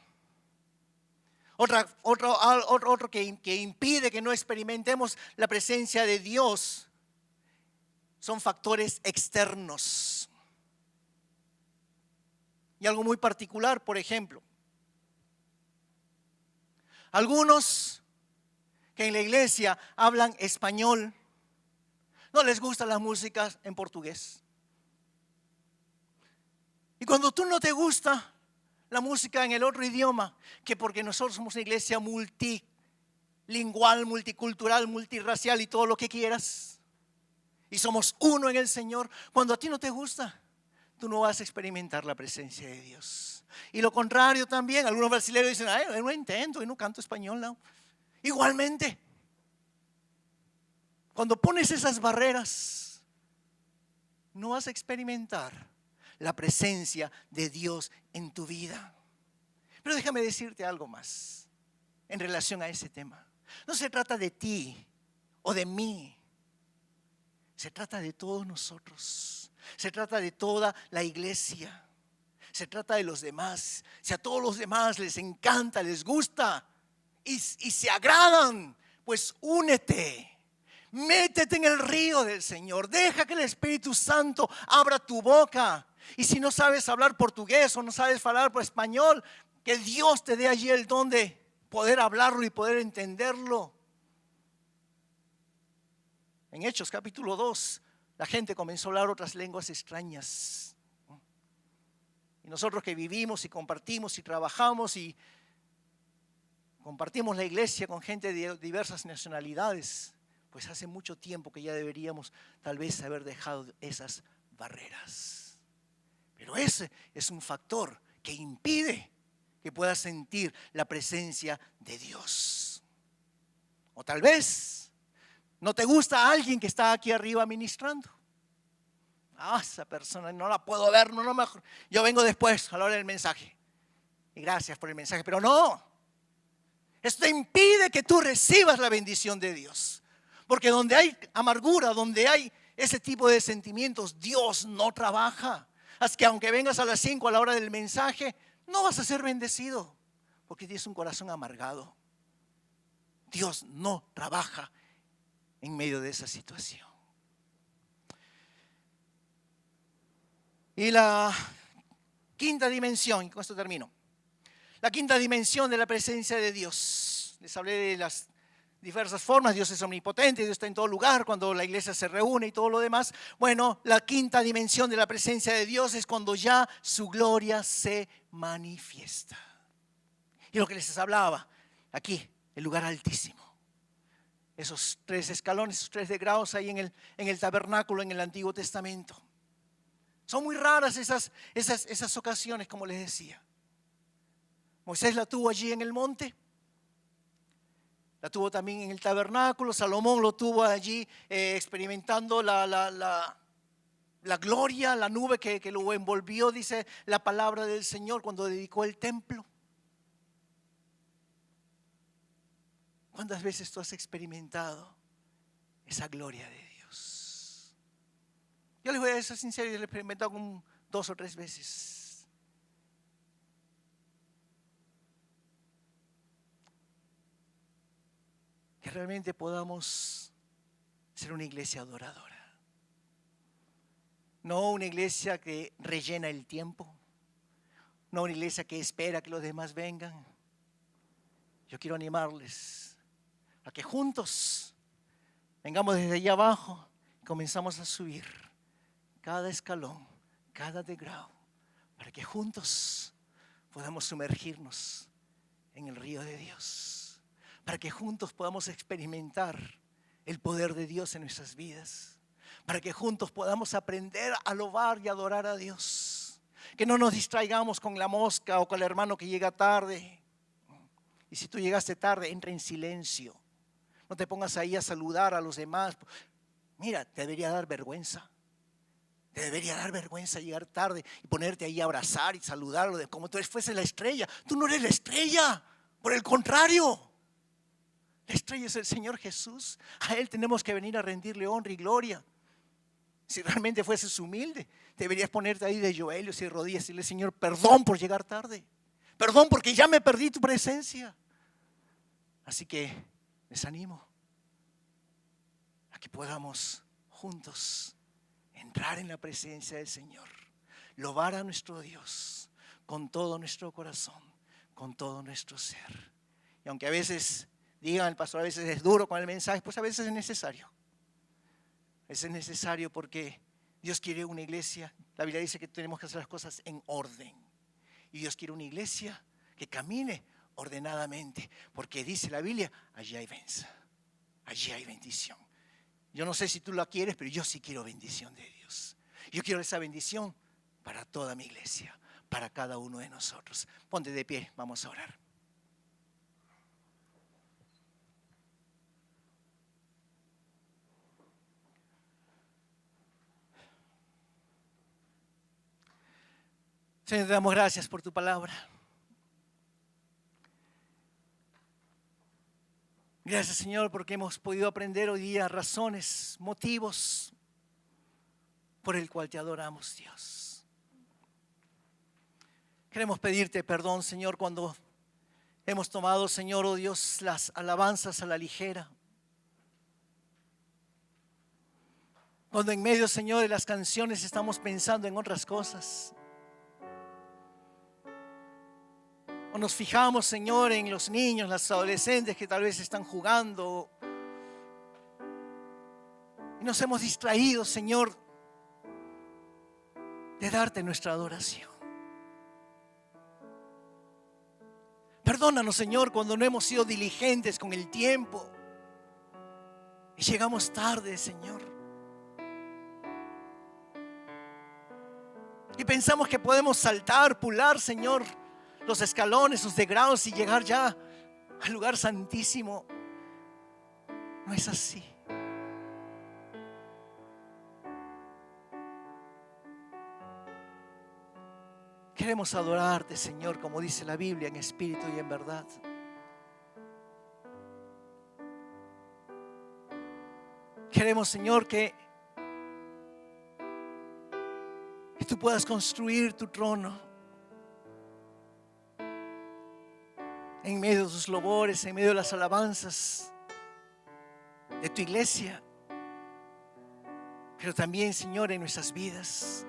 S1: Otro que impide que no experimentemos la presencia de Dios son factores externos. Y algo muy particular, por ejemplo, algunos que en la iglesia hablan español, no les gusta la música en portugués. Y cuando tú no te gusta la música en el otro idioma, que porque nosotros somos una iglesia multilingual, multicultural, multirracial y todo lo que quieras, y somos uno en el Señor, cuando a ti no te gusta, tú no vas a experimentar la presencia de Dios. Y lo contrario también, algunos brasileños dicen, yo no entiendo, yo no canto español. No. Igualmente, cuando pones esas barreras, no vas a experimentar la presencia de Dios en tu vida. Pero déjame decirte algo más en relación a ese tema. No se trata de ti o de mí. Se trata de todos nosotros. Se trata de toda la iglesia. Se trata de los demás. Si a todos los demás les encanta, les gusta y se agradan, pues únete. Métete en el río del Señor. Deja que el Espíritu Santo abra tu boca. Y si no sabes hablar portugués o no sabes hablar por español, que Dios te dé allí el don de poder hablarlo y poder entenderlo. En Hechos capítulo 2, la gente comenzó a hablar otras lenguas extrañas. Y nosotros que vivimos y compartimos y trabajamos y compartimos la iglesia con gente de diversas nacionalidades, pues hace mucho tiempo que ya deberíamos tal vez haber dejado esas barreras. Pero ese es un factor que impide que puedas sentir la presencia de Dios. O tal vez no te gusta a alguien que está aquí arriba ministrando. Esa persona no la puedo ver, no mejor. Yo vengo después a la hora del mensaje. Y gracias por el mensaje, pero no. Esto impide que tú recibas la bendición de Dios. Porque donde hay amargura, donde hay ese tipo de sentimientos, Dios no trabaja. Así que aunque vengas a las 5 a la hora del mensaje, no vas a ser bendecido. Porque tienes un corazón amargado. Dios no trabaja en medio de esa situación. Y la quinta dimensión, y con esto termino. La quinta dimensión de la presencia de Dios. Les hablé de las diversas formas. Dios es omnipotente, Dios está en todo lugar cuando la iglesia se reúne y todo lo demás. Bueno, la quinta dimensión de la presencia de Dios es cuando ya su gloria se manifiesta. Y lo que les hablaba aquí, el lugar altísimo. Esos 3 escalones, esos 3 grados ahí en el tabernáculo en el Antiguo Testamento. Son muy raras esas ocasiones, como les decía. Moisés la tuvo allí en el monte. La tuvo también en el tabernáculo. Salomón lo tuvo allí experimentando la gloria, la nube que lo envolvió, dice la palabra del Señor, cuando dedicó el templo. ¿Cuántas veces tú has experimentado esa gloria de Dios? Yo les voy a ser sincero, yo lo he experimentado como 2 o 3 veces. Que realmente podamos ser una iglesia adoradora. No una iglesia que rellena el tiempo. No una iglesia que espera que los demás vengan. Yo quiero animarles a que juntos vengamos desde allá abajo y comenzamos a subir cada escalón, cada degrado, para que juntos podamos sumergirnos en el río de Dios, para que juntos podamos experimentar el poder de Dios en nuestras vidas, para que juntos podamos aprender a alabar y adorar a Dios. Que no nos distraigamos con la mosca o con el hermano que llega tarde. Y si tú llegaste tarde, entra en silencio. No te pongas ahí a saludar a los demás. Mira, te debería dar vergüenza. Te debería dar vergüenza llegar tarde y ponerte ahí a abrazar y saludarlo como tú fuese la estrella. Tú no eres la estrella, por el contrario. La estrella es el Señor Jesús. A Él tenemos que venir a rendirle honra y gloria. Si realmente fueses humilde, deberías ponerte ahí de Joelio y de rodillas y decirle: Señor, perdón por llegar tarde. Perdón porque ya me perdí tu presencia. Así que les animo a que podamos juntos entrar en la presencia del Señor, lobar a nuestro Dios con todo nuestro corazón, con todo nuestro ser. Y aunque a veces digan, el pastor a veces es duro con el mensaje, pues a veces es necesario. Es necesario porque Dios quiere una iglesia. La Biblia dice que tenemos que hacer las cosas en orden. Y Dios quiere una iglesia que camine ordenadamente. Porque dice la Biblia, allí hay venza, allí hay bendición. Yo no sé si tú la quieres, pero yo sí quiero bendición de Dios. Yo quiero esa bendición para toda mi iglesia, para cada uno de nosotros. Ponte de pie, vamos a orar. Señor, te damos gracias por tu palabra. Gracias, Señor, porque hemos podido aprender hoy día razones, motivos por el cual te adoramos, Dios. Queremos pedirte perdón, Señor, cuando hemos tomado, Señor, oh Dios, las alabanzas a la ligera. Cuando en medio, Señor, de las canciones estamos pensando en otras cosas. O nos fijamos, Señor, en los niños, las adolescentes que tal vez están jugando. Y nos hemos distraído, Señor, de darte nuestra adoración. Perdónanos, Señor, cuando no hemos sido diligentes con el tiempo y llegamos tarde, Señor. Y pensamos que podemos saltar, pular, Señor, los escalones, los degrados y llegar ya al lugar santísimo. No es así. Queremos adorarte, Señor, como dice la Biblia, en espíritu y en verdad. Queremos, Señor, que tú puedas construir tu trono en medio de tus labores, en medio de las alabanzas de tu iglesia, pero también, Señor, en nuestras vidas.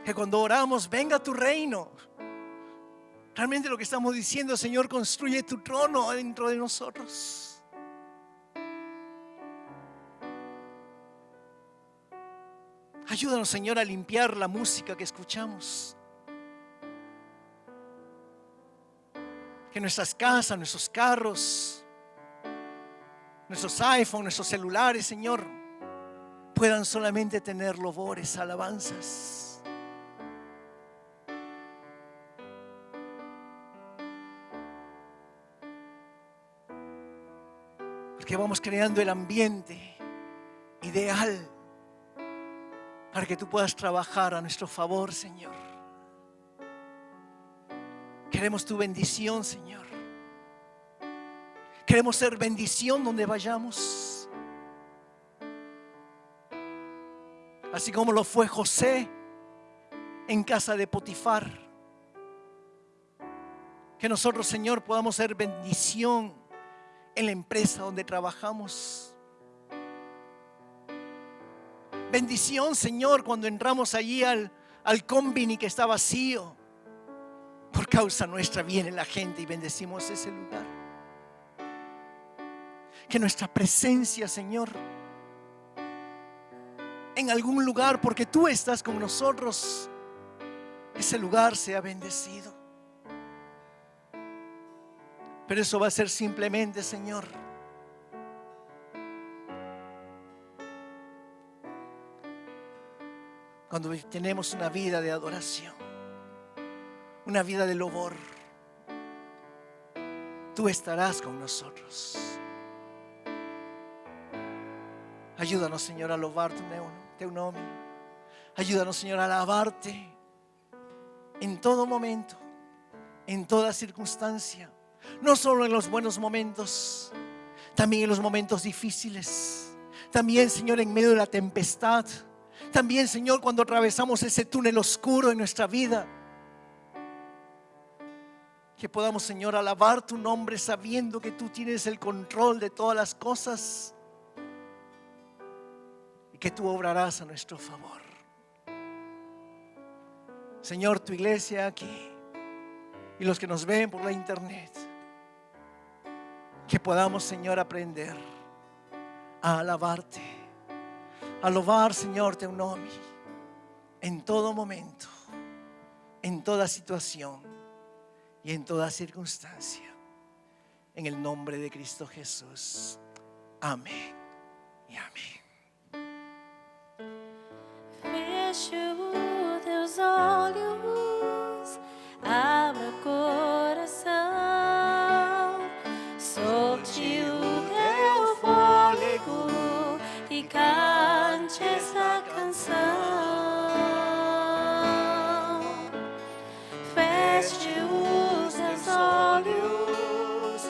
S1: Que cuando oramos, venga tu reino. Realmente lo que estamos diciendo, Señor, construye tu trono dentro de nosotros. Ayúdanos, Señor, a limpiar la música que escuchamos. Que nuestras casas, nuestros carros, nuestros iPhones, nuestros celulares, Señor, puedan solamente tener lobores, alabanzas. Porque vamos creando el ambiente ideal para que tú puedas trabajar a nuestro favor, Señor. Queremos tu bendición, Señor. Queremos ser bendición donde vayamos. Así como lo fue José en casa de Potifar. Que nosotros, Señor, podamos ser bendición en la empresa donde trabajamos. Bendición, Señor, cuando entramos allí al combini que está vacío. Por causa nuestra viene la gente y bendecimos ese lugar. Que nuestra presencia, Señor, en algún lugar, porque tú estás con nosotros, ese lugar sea bendecido. Pero eso va a ser simplemente, Señor, cuando tenemos una vida de adoración, una vida de louvor, tú estarás con nosotros. Ayúdanos, Señor, a louvar teu nome. Ayúdanos, Señor, a alabarte en todo momento, en toda circunstancia. No solo en los buenos momentos, también en los momentos difíciles. También, Señor, en medio de la tempestad. También, Señor, cuando atravesamos ese túnel oscuro en nuestra vida. Que podamos, Señor, alabar tu nombre sabiendo que tú tienes el control de todas las cosas y que tú obrarás a nuestro favor. Señor, tu iglesia aquí y los que nos ven por la internet, que podamos, Señor, aprender a alabarte, a louvar, Señor, teu nome en todo momento, en toda situación y en toda circunstancia, en el nombre de Cristo Jesús. Amén y amén.
S2: Feche os teus olhos, abra o coração, solte o teu fôlego e cante essa canção. Feche os teus olhos,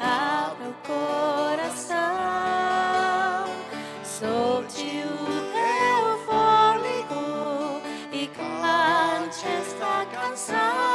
S2: abra o coração, solte o teu fôlego e cante esta canção.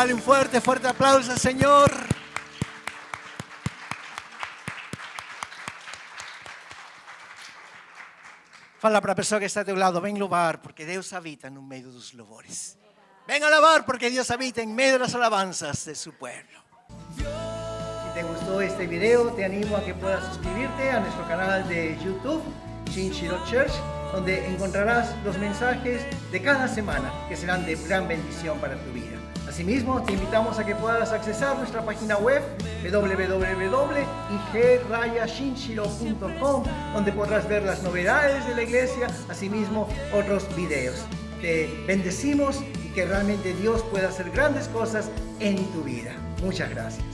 S1: Dale un fuerte aplauso al Señor. Fala para a pessoa que está a teu lado, vem louvar, porque Deus habita no meio dos louvores. Ven a alabar, porque Dios habita en medio de las alabanzas de su pueblo. Si te gustó este video, te animo a que puedas suscribirte a nuestro canal de YouTube, Shinshiro Church, donde encontrarás los mensajes de cada semana que serán de gran bendición para tu vida. Asimismo, te invitamos a que puedas accesar nuestra página web www.ig-shinshiro.com, donde podrás ver las novedades de la iglesia, asimismo otros videos. Te bendecimos y que realmente Dios pueda hacer grandes cosas en tu vida. Muchas gracias.